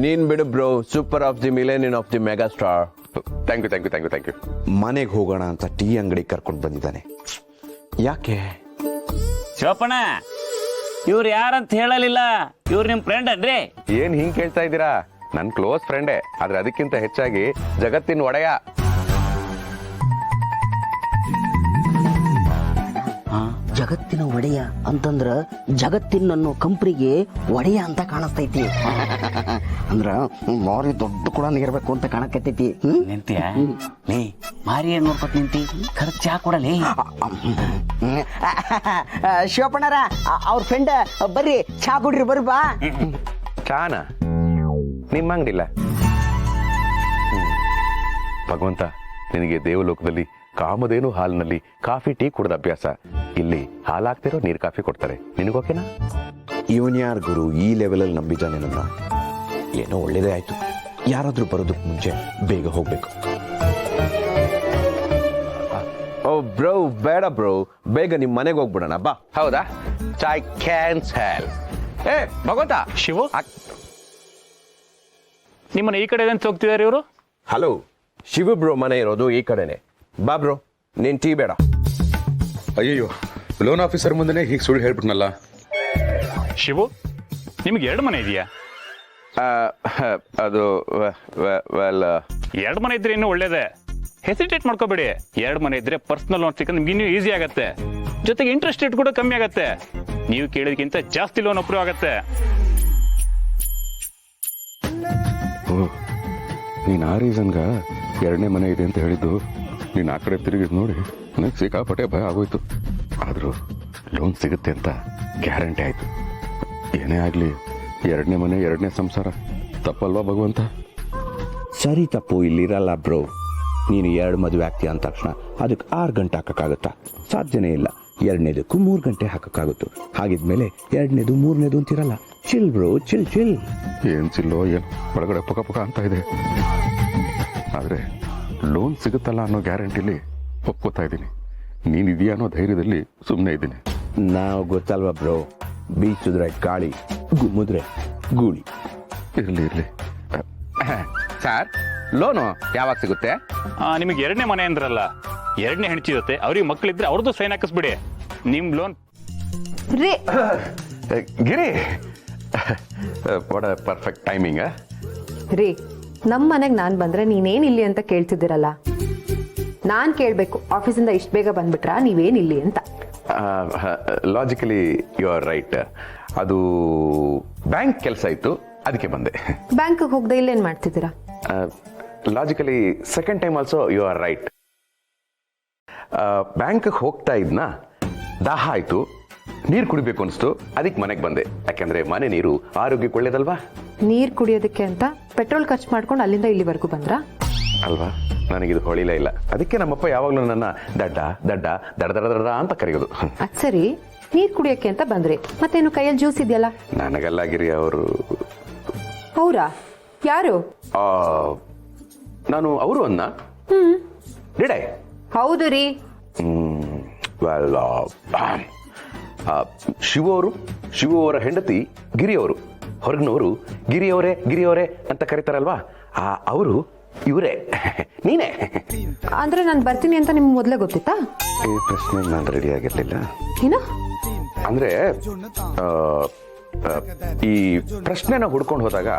[SPEAKER 3] ನೀನ್ ಬಿಡು bro, super of the millennium of the mega star.
[SPEAKER 1] Thank you.
[SPEAKER 3] ಮನೆಗೆ ಹೋಗೋಣ ಅಂತ ಟೀ ಅಂಗಡಿ ಕರ್ಕೊಂಡು ಬಂದಿದ್ದಾನೆ. ಯಾಕೆ?
[SPEAKER 14] ಶಿವಪ್ಪಣ್ಣ, ಇವ್ರು ಯಾರಂತ ಹೇಳಲಿಲ್ಲ. ಇವ್ರು ನಿಮ್ ಫ್ರೆಂಡ್ ಅನ್ರಿ?
[SPEAKER 1] ಏನ್ ಹಿಂಗ್ ಕೇಳ್ತಾ ಇದ್ದೀರಾ? ನನ್ ಕ್ಲೋಸ್ ಫ್ರೆಂಡೇ, ಆದ್ರೆ ಅದಕ್ಕಿಂತ ಹೆಚ್ಚಾಗಿ ಜಗತ್ತಿನ ಒಡೆಯ.
[SPEAKER 13] ಜಗತ್ತಿನ ಒಡೆಯ ಅಂತಂದ್ರ ಜಗತ್ತಿನ ಅನ್ನೋ ಕಂಪ್ನಿಗೆ ಒಡೆಯ ಅಂತ ಕಾಣಿಸ್ತೈತಿ. ಅಂದ್ರ ಮಾರಿ ದೊಡ್ಡ ಕೂಡ ಇರ್ಬೇಕು ಅಂತ ಕಾಣಕತ್ತೈತಿ.
[SPEAKER 14] ನಿಂತಿಯ ಲೇ, ಮಾರಿ ಏನ್ ನೋಡ್ಕೊತ ನಿಂತಿ? ಖರ್ಚು ಚಾ ಕೊಡಲೇ?
[SPEAKER 13] ಶಿವಪ್ಪಣ್ಣಾರ, ಅವ್ರ ಫ್ರೆಂಡ್ ಬರ್ರಿ ಚಾ ಕುಡ್ರಿ, ಬರ್ರಿ ಬಾ.
[SPEAKER 1] ಚಾನ ನಿಮ್ಮ ಅಂಗಡಿಲ್ಲ? ಭಗವಂತ, ನಿನಗೆ ದೇವಲೋಕದಲ್ಲಿ ಕಾಮಧೇನು ಹಾಲಿನಲ್ಲಿ ಕಾಫಿ ಟೀ ಕುಡ್ದ ಅಭ್ಯಾಸ, ಇಲ್ಲಿ ಹಾಲಾಗ್ತಿರೋ ನೀರ್ ಕಾಫಿ ಕೊಡ್ತಾರೆ. ನಿನಗೋಕೆನಾ?
[SPEAKER 3] ಇವನ್ ಯಾರು ಗುರು ಈ ಲೆವೆಲಲ್ಲಿ ನಂಬಿದ್ದಾನೆ ನನ್ನ? ಏನೋ ಒಳ್ಳೇದೇ ಆಯ್ತು. ಯಾರಾದ್ರೂ ಬರೋದಕ್ಕೆ ಮುಂಚೆ ಬೇಗ ಹೋಗ್ಬೇಕು. ಓ ಬ್ರೋ, ಬೇಡ ಬ್ರೋ, ಬೇಗ ನಿಮ್ ಮನೆಗೆ ಹೋಗ್ಬಿಡೋಣ ಬಾ.
[SPEAKER 1] ಹೌದಾ? ಚಾಯ್ ಕ್ಯಾನ್ಸಲ್. ಏ ಭಗವಂತ,
[SPEAKER 14] ಶಿವು, ನಿಮ್ಮನ್ನ ಈ ಕಡೆ ಅಂತ ಹೋಗ್ತಿದಾರೆ ಇವರು?
[SPEAKER 3] ಹಲೋ, ಶಿವ ಬ್ರೋ ಮನೆ ಇರೋದು ಈ ಕಡೆನೆ. ಬಾ ಬ್ರೋ, ನೀನ್ ಟೀ ಬೇಡ.
[SPEAKER 1] ಅಯ್ಯಯ್ಯೋ, ಲೋನ್ ಆಫೀಸರ್ ಮುಂದೆನೆ ಹೀಗೆ ಸುಳ್ಳು ಹೇಳ್ಬಿಟ್ನಲ್ಲ.
[SPEAKER 14] ಶಿವು, ನಿಮ್ಗೆ 2 ಮನೆ ಇದೆಯಾ?
[SPEAKER 1] ಅದು ವೆಲ್,
[SPEAKER 14] 2 ಮನೆ ಇದ್ರೆ ಇನ್ನೂ ಒಳ್ಳೇದೇ. ಹೆಸಿಟೇಟ್ ಮಾಡ್ಕೋಬೇಡಿ. 2 ಮನೆ ಇದ್ರೆ ಪರ್ಸನಲ್ ಲೋನ್ ಸಿಕ್ಕ ನಿಮ್ಗೆ ಇನ್ನೂ ಈಸಿ ಆಗತ್ತೆ. ಜೊತೆಗೆ ಇಂಟ್ರೆಸ್ಟ್ ರೇಟ್ ಕೂಡ ಕಮ್ಮಿ ಆಗತ್ತೆ. ನೀವು ಕೇಳೋದಕ್ಕಿಂತ ಜಾಸ್ತಿ ಲೋನ್ ಅಪ್ರೂವ್ ಆಗತ್ತೆ.
[SPEAKER 1] ನೀನ್ ಆ ರೀಸನ್ಗ 2ನೇ ಮನೆ ಇದೆ ಅಂತ ಹೇಳಿದ್ದು. ನೀನು ಆ ಕಡೆ ತಿರುಗಿದ್ ನೋಡಿ ನನಗೆ ಸಿಕ್ಕಾಪಟ್ಟೆ ಭಯ ಆಗೋಯ್ತು. ಆದರೂ ಲೋನ್ ಸಿಗುತ್ತೆ ಅಂತ ಗ್ಯಾರಂಟಿ ಆಯ್ತು. ಏನೇ ಆಗಲಿ, 2ನೇ ಮನೆ 2ನೇ ಸಂಸಾರ, ತಪ್ಪಲ್ವಾ ಭಗವಂತ?
[SPEAKER 3] ಸರಿ ತಪ್ಪು ಇಲ್ಲಿರಲ್ಲ ಬ್ರೋ. ನೀನು 2 ಮದುವೆ ಆಗ್ತೀಯ ಅಂದ ತಕ್ಷಣ ಅದಕ್ಕೆ 6 ಗಂಟೆ ಹಾಕಕ್ಕಾಗತ್ತಾ? ಸಾಧ್ಯನೇ ಇಲ್ಲ. 2ನೇದಕ್ಕೂ 3 ಗಂಟೆ ಹಾಕಕ್ಕಾಗುತ್ತೋ? ಹಾಗಿದ್ಮೇಲೆ 2ನೇದು 3ನೇದು ಅಂತಿರಲ್ಲ. Chill bro, chill.
[SPEAKER 1] ಏನ್ ಚಿಲ್ಲೋ ಏನು, ಒಳಗಡೆ ಪುಕ ಅಂತ ಇದೆ. ಆದರೆ ಲೋನ್ ಸಿಗುತ್ತಲ್ಲ ಅನ್ನೋ ಗ್ಯಾರಂಟಿಲಿ ಒಪ್ಕೋತಾ ಇದ್ದೀನಿ. ನೀನಿದೆಯಾ ಅನ್ನೋ ಧೈರ್ಯದಲ್ಲಿ ಸುಮ್ಮನೆ ಇದ್ದೀನಿ.
[SPEAKER 3] ನಾವು ಗೊತ್ತಲ್ವಾ ಬ್ರೋ, ಬೀಸಿದ್ರೆ ಗಾಳಿ, ಗುಮ್ಮಿದ್ರೆ ಗೂಳಿ.
[SPEAKER 1] ಇರಲಿ. ಸರ್, ಲೋನು ಯಾವಾಗ ಸಿಗುತ್ತೆ?
[SPEAKER 14] ನಿಮಗೆ 2ನೇ ಮನೆ ಅಂದ್ರಲ್ಲ, 2ನೇ ಹೆಂಡತಿ ಜೊತೆ ಅವ್ರಿಗೆ ಮಕ್ಕಳಿದ್ರೆ ಅವ್ರದ್ದು ಸೈನ್ ಹಾಕಿಸ್ಬಿಡಿ. ನಿಮ್ ಲೋನ್
[SPEAKER 2] ರೀ
[SPEAKER 1] ಗಿರಿ, ವಾಟ್ ಅ ಪರ್ಫೆಕ್ಟ್ ಟೈಮಿಂಗ್.
[SPEAKER 2] ರೀ, ನಮ್ಮ ಮನೆಗೆ ನಾನು ಬಂದ್ರೆ ನೀನೇನ್ ಇಲ್ಲಿ ಅಂತ ಕೇಳ್ತಿದ್ದೀರಲ್ಲ, ನಾನ್ ಕೇಳ್ಬೇಕು ಆಫೀಸಿಂದ ಇಷ್ಟು ಬೇಗ ಬಂದ್ಬಿಟ್ರಾ ನೀವೇನ್ ಇಲ್ಲಿ ಅಂತ.
[SPEAKER 1] Logically you are right. ಅದು ಬ್ಯಾಂಕ್ ಕೆಲಸ ಇತ್ತು, ಅದಕ್ಕೆ ಬಂದೆ.
[SPEAKER 2] ಬ್ಯಾಂಕ್ಗೆ ಹೋಗದೆ ಇಲ್ಲೇನ್ ಮಾಡ್ತಿದ್ದೀರಾ?
[SPEAKER 1] Logically second time also you are right. ಬ್ಯಾಂಕ್ಗೆ ಹೋಗ್ತಾ ಇದ್ನ, ದಾಹ ಆಯ್ತು, ನೀರು ಕುಡಿಬೇಕು ಅನಿಸ್ತು, ಅದಕ್ಕೆ ಮನೆಗೆ ಬಂದೆ. ಯಾಕೆಂದ್ರೆ ಮನೆ ನೀರು ಆರೋಗ್ಯಕ್ಕೆ ಒಳ್ಳೇದಲ್ವಾ?
[SPEAKER 2] ನೀರ್ ಕುಡಿಯೋದಕ್ಕೆ ಅಂತ ಪೆಟ್ರೋಲ್ ಖರ್ಚು ಮಾಡ್ಕೊಂಡು ಅಲ್ಲಿಂದ ಇಲ್ಲಿವರೆಗೂ ಬಂದ್ರಾ?
[SPEAKER 1] ಅಲ್ವಾ? ನನಗಿದು ಹೊಳಿಲೇ ಇಲ್ಲ. ಅದಕ್ಕೆ ನಮ್ಮಪ್ಪ ಯಾವಾಗಲೂ ನನ್ನ ದಡ್ಡ ದಡ್ಡ ದಡ ದಡ ದಡ ಅಂತ ಕರೆಯೋದು.
[SPEAKER 2] ಅದ್ ಸರಿ, ನೀರ್ ಕುಡಿಯೋಕೆ ಅಂತ ಬಂದ್ರಿ, ಮತ್ತೇನು ಕೈಯಲ್ಲಿ ಜ್ಯೂಸ್ ಇದೆಯಲ್ಲ?
[SPEAKER 1] ನನಗೆಲ್ಲ ಗಿರಿ ಅವರು.
[SPEAKER 2] ಅವರಾ? ಯಾರು?
[SPEAKER 1] ನಾನು ಅವರು ಅನ್ನ ಡಿಡೈ?
[SPEAKER 2] ಹೌದು ರೀ.
[SPEAKER 1] ವೆಲ್, ಶಿವು ಅವರ ಹೆಂಡತಿ ಗಿರಿಯವರು, ಹೊರಗಿನವರು ಗಿರಿಯವರೇ ಅಂತ ಕರೀತಾರಲ್ವಾ, ಅವರು ಇವರೇ. ನೀನೇ
[SPEAKER 2] ಅಂದ್ರೆ ನಾನು ಬರ್ತೀನಿ ಅಂತ ನಿಮ್ಗೆ ಮೊದಲೇ ಗೊತ್ತಿತ್ತಾ?
[SPEAKER 1] ಈ ಪ್ರಶ್ನೆ ನಾನು ರೆಡಿ ಆಗಿರ್ಲಿಲ್ಲ.
[SPEAKER 2] ಏನು
[SPEAKER 1] ಅಂದ್ರೆ ಈ ಪ್ರಶ್ನೆನ ಹುಡ್ಕೊಂಡು ಹೋದಾಗ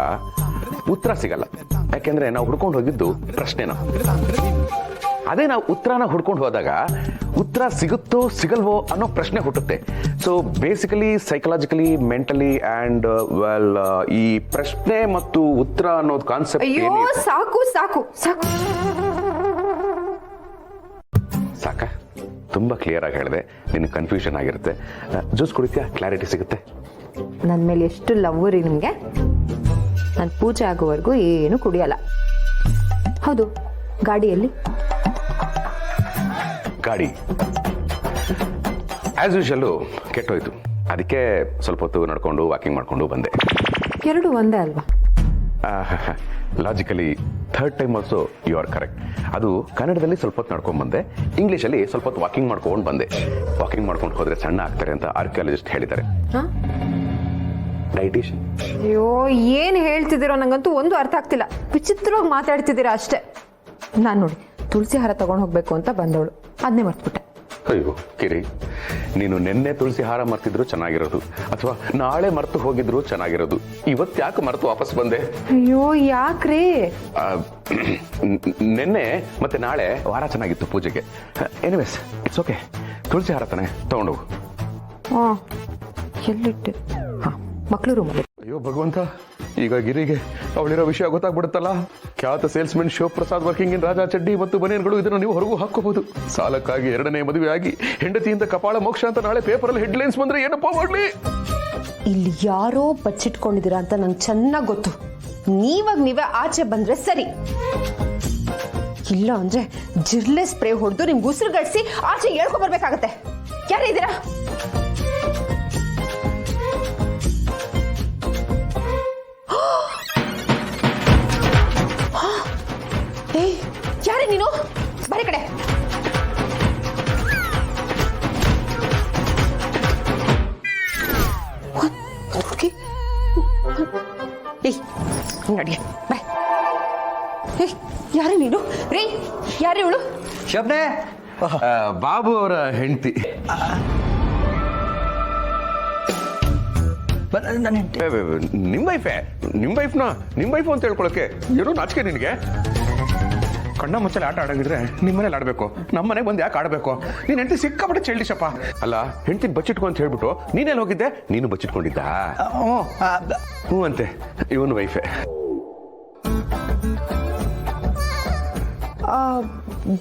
[SPEAKER 1] ಉತ್ತರ ಸಿಗಲ್ಲ. ಯಾಕೆಂದ್ರೆ ನಾವು ಹುಡ್ಕೊಂಡು ಹೋಗಿದ್ದು ಪ್ರಶ್ನೆನ. ಅದೇ ನಾವು ಉತ್ತರನ ಹುಡ್ಕೊಂಡು ಹೋದಾಗ ಉತ್ತರ ಸಿಗುತ್ತೋ ಸಿಗಲ್ವೋ ಅನ್ನೋ ಪ್ರಶ್ನೆ ಹುಟ್ಟುತ್ತೆ. So basically psychologically mentally and well, ಈ ಪ್ರಶ್ನೆ ಮತ್ತು ಉತ್ತರ ಅನ್ನೋದು ಕಾನ್ಸೆಪ್ಟ್.
[SPEAKER 2] ಅಯ್ಯೋ, ಸಾಕು ಸಾಕು ಸಾಕು
[SPEAKER 1] ಸಾಕ? ತುಂಬ ಕ್ಲಿಯರ್ ಆಗಿ ಹೇಳಿದೆ. ನಿನಗೆ ಕನ್ಫ್ಯೂಷನ್ ಆಗಿರುತ್ತೆ. ಜ್ಯೂಸ್ ಕುಡಿತೀಯಾ? ಕ್ಲಾರಿಟಿ ಸಿಗುತ್ತೆ.
[SPEAKER 2] ನನ್ನ ಮೇಲೆ ಎಷ್ಟು ಲವ್ ರೀ ನಿಮಗೆ. ನಾನು ಪೂಜೆ ಆಗೋವರೆಗೂ ಏನು ಕುಡಿಯಲ್ಲ. ಹೌದು, ಗಾಡಿಯಲ್ಲಿ
[SPEAKER 1] ಗಾಡಿ ಆಸ್ ಯೂಶಲು ಕೆಟ್ಟೋಯ್ತು.
[SPEAKER 10] ಅದಕ್ಕೆ ಸ್ವಲ್ಪ ಹೊತ್ತು ನಡ್ಕೊಂಡು ವಾಕಿಂಗ್ ಮಾಡ್ಕೊಂಡು ಬಂದೆ.
[SPEAKER 2] ಎರಡು ಒಂದೇ ಅಲ್ವಾ?
[SPEAKER 10] Logically third time also you are correct. ಅದು ಕನ್ನಡದಲ್ಲಿ ಸ್ವಲ್ಪ ಹೊತ್ತು ನಡ್ಕೊಂಡು ಬಂದೆ, ಇಂಗ್ಲೀಷಲ್ಲಿ ಸ್ವಲ್ಪ ಹೊತ್ತು ವಾಕಿಂಗ್ ಮಾಡ್ಕೊಂಡು ಬಂದೆ. ವಾಕಿಂಗ್ ಮಾಡ್ಕೊಂಡು ಹೋದ್ರೆ ಸಣ್ಣ ಆಗ್ತಾರೆ ಅಂತ ಆರ್ಕಿಯಾಲಜಿಸ್ಟ್ ಹೇಳಿದ್ದಾರೆ. ಡೈಟಿಷಿಯನ್.
[SPEAKER 2] ಅಯ್ಯೋ ಏನು ಹೇಳ್ತಿದ್ದೀರೋ ನಂಗಂತೂ ಒಂದು ಅರ್ಥ ಆಗ್ತಿಲ್ಲ. ವಿಚಿತ್ರವಾಗಿ ಮಾತಾಡ್ತಿದ್ದೀರಾ ಅಷ್ಟೇ. ನಾನು ನೋಡಿ ತುಳಸಿ ಹಾರ ತಗೊಂಡು ಹೋಗ್ಬೇಕು ಅಂತ ಬಂದವಳು, ಅದನ್ನೇ ಮರ್ತ್ಬಿಟ್ಟೆ.
[SPEAKER 10] ಅಯ್ಯೋ ಕಿರಿ, ನೀನು ನಿನ್ನೆ ತುಳಸಿ ಹಾರ ಮರ್ತಿದ್ರು ಚೆನ್ನಾಗಿರೋದು, ಅಥವಾ ನಾಳೆ ಮರ್ತು ಹೋಗಿದ್ರು ಚೆನ್ನಾಗಿರೋದು. ಇವತ್ತು ಯಾಕೆ ಮರ್ತು ವಾಪಸ್ ಬಂದೆ?
[SPEAKER 2] ಅಯ್ಯೋ ಯಾಕ್ರಿ?
[SPEAKER 10] ನಿನ್ನೆ ಮತ್ತೆ ನಾಳೆ ವಾರ ಚೆನ್ನಾಗಿತ್ತು ಪೂಜೆಗೆ. Anyways it's okay. ತುಳಸಿ ಹಾರ ತಾನೆ ತಗೊಂಡೋಗು.
[SPEAKER 2] ಹಾಂ, ಎಲ್ಲಿಟ್ಟೆ? ಹಾಂ, ಮಕ್ಕಳು ರೂಮಲ್ಲಿ.
[SPEAKER 10] ಅಯ್ಯೋ ಭಗವಂತ, ಈಗ ಗಿರಿಗೆ ಅವಳಿರೋ ವಿಷಯ ಗೊತ್ತಾಗ್ಬಿಡುತ್ತಲ್ಲ. ಖ್ಯಾತ salesman Shivaprasad working in Raja ಚಡ್ಡಿ ಮತ್ತು ಬನಿಯನ್ಗಳು, ಇದನ್ನು ನೀವು ಹೊರಗೂ ಹಾಕೋಬಹುದು. ಸಾಲಕ್ಕಾಗಿ 2ನೇ ಮದುವೆ ಆಗಿ ಹೆಂಡತಿಯಿಂದ ಕಪಾಳ ಮೋಕ್ಷ ಅಂತ ನಾಳೆ ಪೇಪರಲ್ಲಿ ಹೆಡ್ಲೈನ್ಸ್ ಬಂದ್ರೆ ಏನಪ್ಪಾ ಮಾಡ್ಲಿ?
[SPEAKER 2] ಇಲ್ಲಿ ಯಾರೋ ಬಚ್ಚಿಟ್ಕೊಂಡಿದ್ದೀರಾ ಅಂತ ನಂಗೆ ಚೆನ್ನಾಗಿ ಗೊತ್ತು. ನೀವೇ ಆಚೆ ಬಂದ್ರೆ ಸರಿ, ಇಲ್ಲ ಅಂದ್ರೆ ಜಿರ್ಲೆ ಸ್ಪ್ರೇ ಹೊಡೆದು ನಿಮ್ಗೆ ಉಸಿರುಗಡಿಸಿ ಆಚೆ ಹೇಳ್ಕೊ ಬರ್ಬೇಕಾಗತ್ತೆ. ಯಾರೇ ಇದ್ದೀರಾ? ಯಾರೇ ನೀನು? ಬರೀ ಕಡೆ. ನೋಡಿ ಬಾಯ್. ಯಾರೇ ನೀನು? ರೀ, ಯಾರೇ ಇವಳು?
[SPEAKER 8] ಶಬ್ನೆ,
[SPEAKER 10] ಬಾಬು ಅವರ ಹೆಂಡತಿ. ನಿಮ್ಮ ವೈಫೇ? ನಿಮ್ಮ ವೈಫು ಅಂತ ಹೇಳ್ಕೊಳಕ್ಕೆ ಏನೋ ನಾಚಿಕೆ ನಿನಗೆ? ಕಣ್ಣ ಮುಚ್ಚಲ್ಲಿ ಆಟ ಆಡಂಗಿದ್ರೆ ನಿಮ್ಮನೇಲಿ ಆಡಬೇಕು, ನಮ್ಮನೆಗೆ ಬಂದು ಯಾಕೆ ಆಡಬೇಕು? ನೀನ್ ಹೆಂಡತಿ ಸಿಕ್ಕಾಪಟ್ಟೆ ಚೈಲ್ಡಿಶಪ್ಪ. ಅಲ್ಲ, ಹೆಂಡತಿನ ಬಚ್ಚಿಟ್ಕೊ ಅಂತ ಹೇಳ್ಬಿಟ್ಟು ನೀನೇನು ಹೋಗಿದ್ದೆ? ನೀನು ಬಚ್ಚಿಟ್ಕೊಂಡಿದ್ದ? ಹ್ಞೂ ಅಂತೆ, ಇವನು ವೈಫೇ.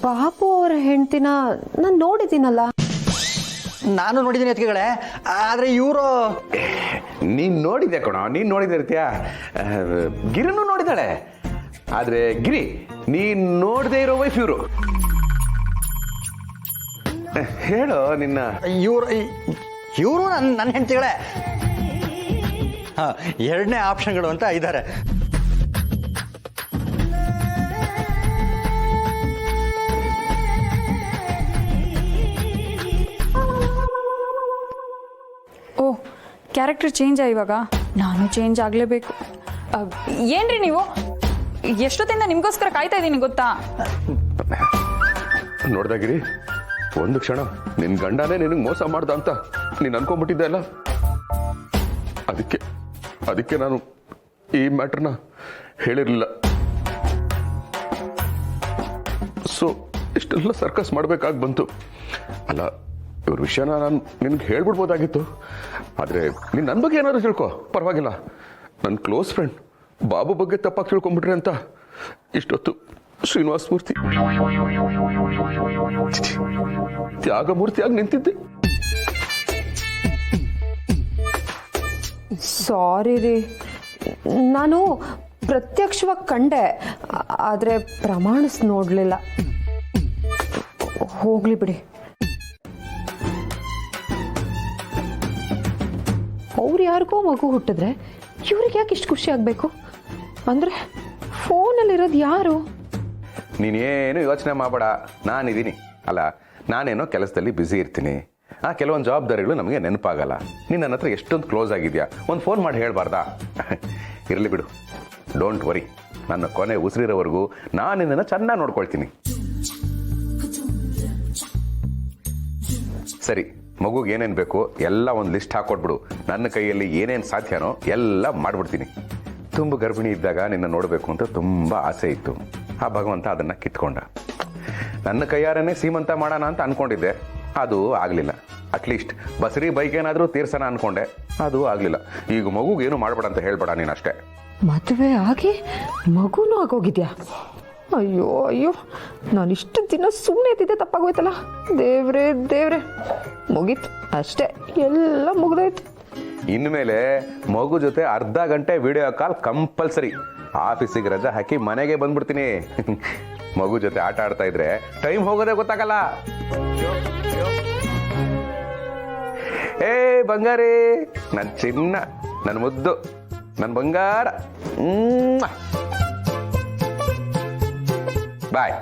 [SPEAKER 2] ಬಾಬು ಅವರ ಹೆಂಡತಿನ ನಾನು ನೋಡಿದ್ದೀನಲ್ಲ.
[SPEAKER 8] ನಾನು ನೋಡಿದ್ದೀನಿ ಅತಿಗೆಗಳೇ, ಆದ್ರೆ ಇವರು.
[SPEAKER 10] ನೀನ್ ನೋಡಿದ್ಯಾ ಕಣ, ನೀನ್ ನೋಡಿದ್ದೆ ಇರ್ತೀಯಾ? ಗಿರಿನೂ ನೋಡಿದಾಳೆ. ಆದ್ರೆ ಗಿರಿ, ನೀನ್ ನೋಡದೆ ಇರೋ ವೈಫ್ ಇವರು. ಹೇಳೋ ನಿನ್ನ.
[SPEAKER 8] ಇವರು ನನ್ನ ಹೆಂಡತಿಗಳೇ. ಹಾ, 2ನೇ ಆಪ್ಷನ್ಗಳು ಅಂತ ಇದ್ದಾರೆ.
[SPEAKER 11] ಓ, ಕ್ಯಾರೆಕ್ಟರ್ ಚೇಂಜಾ ಇವಾಗ? ನಾನು ಚೇಂಜ್ ಆಗಲೇಬೇಕು. ಏನ್ರಿ ನೀವು? ಎಷ್ಟೊತ್ತಿಂದ ನಿಮ್ಗೋಸ್ಕರ ಕಾಯ್ತಾ ಇದ್ದೀನಿ ಗೊತ್ತಾ?
[SPEAKER 10] ನೋಡ್ದಾಗಿರಿ, ಒಂದು ಕ್ಷಣ ನಿನ್ ಗಂಡನೇ ನಿನಗೆ ಮೋಸ ಮಾಡ್ದ ಅಂತ ನೀನ್ ಅನ್ಕೊಂಡ್ಬಿಟ್ಟಿದ್ದೆ ಅಲ್ಲ. ಅದಕ್ಕೆ ನಾನು ಈ ಮ್ಯಾಟ್ರನ್ನ ಹೇಳಿರ್ಲಿಲ್ಲ. ಸೊ ಇಷ್ಟೆಲ್ಲ ಸರ್ಕಸ್ ಮಾಡ್ಬೇಕಾಗಿ ಬಂತು. ಅಲ್ಲ, ಇವ್ರ ವಿಷಯನ ನಾನು ನಿನ್ಗೆ ಹೇಳ್ಬಿಡ್ಬೋದಾಗಿತ್ತು. ಆದ್ರೆ ನೀನ್ ನನ್ನ ಬಗ್ಗೆ ಏನಾದ್ರು ತಿಳ್ಕೊ, ಪರವಾಗಿಲ್ಲ. ನನ್ನ ಕ್ಲೋಸ್ ಫ್ರೆಂಡ್ ಬಾಬು ಬಗ್ಗೆ ತಪ್ಪಾಗಿ ತಿಳ್ಕೊಂಡ್ಬಿಟ್ರಿ ಅಂತ ಇಷ್ಟೊತ್ತು ಶ್ರೀನಿವಾಸ ಮೂರ್ತಿ ತ್ಯಾಗಮೂರ್ತಿಯಾಗಿ ನಿಂತಿದ್ದೆ.
[SPEAKER 2] ಸಾರಿ ರೀ, ನಾನು ಪ್ರತ್ಯಕ್ಷವಾಗಿ ಕಂಡೆ, ಆದರೆ ಪ್ರಮಾಣಿಸ್ ನೋಡಲಿಲ್ಲ. ಹೋಗ್ಲಿ ಬಿಡಿ. ಅವ್ರು ಯಾರಿಗೋ ಮಗು ಹುಟ್ಟಿದ್ರೆ ಇವ್ರಿಗೆ ಯಾಕೆ ಇಷ್ಟು ಖುಷಿ ಆಗಬೇಕು? ಅಂದರೆ ಫೋನಲ್ಲಿರೋದು ಯಾರು?
[SPEAKER 10] ನೀನೇನು ಯೋಚನೆ ಮಾಡಬೇಡ, ನಾನಿದ್ದೀನಿ ಅಲ್ಲ. ನಾನೇನೋ ಕೆಲಸದಲ್ಲಿ ಬ್ಯುಸಿ ಇರ್ತೀನಿ. ಕೆಲವೊಂದು ಜವಾಬ್ದಾರಿಗಳು ನಮಗೆ ನೆನಪಾಗಲ್ಲ. ನೀನು ನನ್ನ ಹತ್ರ ಎಷ್ಟೊಂದು ಕ್ಲೋಸ್ ಆಗಿದೆಯಾ, ಒಂದು ಫೋನ್ ಮಾಡಿ ಹೇಳಬಾರ್ದಾ? ಇರಲಿ ಬಿಡು, ಡೋಂಟ್ ವರಿ. ನನ್ನ ಕೊನೆ ಉಸಿರಿರೋವರೆಗೂ ನಾನು ನಿನ್ನನ್ನು ಚೆನ್ನಾಗಿ ನೋಡ್ಕೊಳ್ತೀನಿ. ಸರಿ, ಮಗುಗೆ ಏನೇನು ಬೇಕು ಎಲ್ಲ ಒಂದು ಲಿಸ್ಟ್ ಹಾಕೊಟ್ಬಿಡು. ನನ್ನ ಕೈಯಲ್ಲಿ ಏನೇನು ಸಾಧ್ಯನೋ ಎಲ್ಲ ಮಾಡಿಬಿಡ್ತೀನಿ. ತುಂಬ ಗರ್ಭಿಣಿ ಇದ್ದಾಗ ನಿನ್ನ ನೋಡಬೇಕು ಅಂತ ತುಂಬ ಆಸೆ ಇತ್ತು. ಆ ಭಗವಂತ ಅದನ್ನು ಕಿತ್ಕೊಂಡ. ನನ್ನ ಕೈಯಾರನೇ ಸೀಮಂತ ಮಾಡೋಣ ಅಂತ ಅಂದ್ಕೊಂಡಿದ್ದೆ, ಅದು ಆಗಲಿಲ್ಲ. ಅಟ್ಲೀಸ್ಟ್ ಬಸರಿ ಬೈಕ್ ಏನಾದರೂ ತೀರ್ಸೋಣ ಅಂದ್ಕೊಂಡೆ, ಅದು ಆಗಲಿಲ್ಲ. ಈಗ ಮಗುಗೆ ಏನು ಮಾಡಬೇಡ ಅಂತ ಹೇಳ್ಬೇಡ ನೀನು ಅಷ್ಟೇ.
[SPEAKER 2] ಮದುವೆ ಆಗಿ ಮಗುನೂ ಆಗೋಗಿದ್ಯಾ? ಅಯ್ಯೋ ಅಯ್ಯೋ, ನಾನು ಇಷ್ಟು ದಿನ ಸುಮ್ಮನೆ ಇದ್ದಿದ್ದೆ, ತಪ್ಪಾಗೋಯ್ತಲ್ಲ. ದೇವ್ರೆ ಮುಗೀತು ಅಷ್ಟೇ, ಎಲ್ಲ ಮುಗ್ದೋಯ್ತು.
[SPEAKER 10] ಇನ್ಮೇಲೆ ಮಗು ಜೊತೆ ಅರ್ಧ ಗಂಟೆ ವಿಡಿಯೋ ಕಾಲ್ ಕಂಪಲ್ಸರಿ. ಆಫೀಸಿಗೆ ರಜಾ ಹಾಕಿ ಮನೆಗೆ ಬಂದ್ಬಿಡ್ತೀನಿ. ಮಗು ಜೊತೆ ಆಟ ಆಡ್ತಾ ಇದ್ರೆ ಟೈಮ್ ಹೋಗೋದೇ ಗೊತ್ತಾಗಲ್ಲ. ಏ
[SPEAKER 1] ಬಂಗಾರೇ, ನನ್ನ ಚಿನ್ನ, ನನ್ನ ಮುದ್ದು, ನನ್ನ ಬಂಗಾರ. ಬಾಯ್.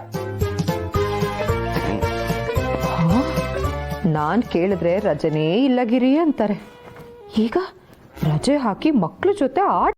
[SPEAKER 2] ನಾನು ಕೇಳಿದ್ರೆ ರಜನೇ ಇಲ್ಲ ಗಿರಿ ಅಂತಾರೆ. ಈಗ ರಜೆ ಹಾಕಿ ಮಕ್ಳ ಜೊತೆ ಆಟ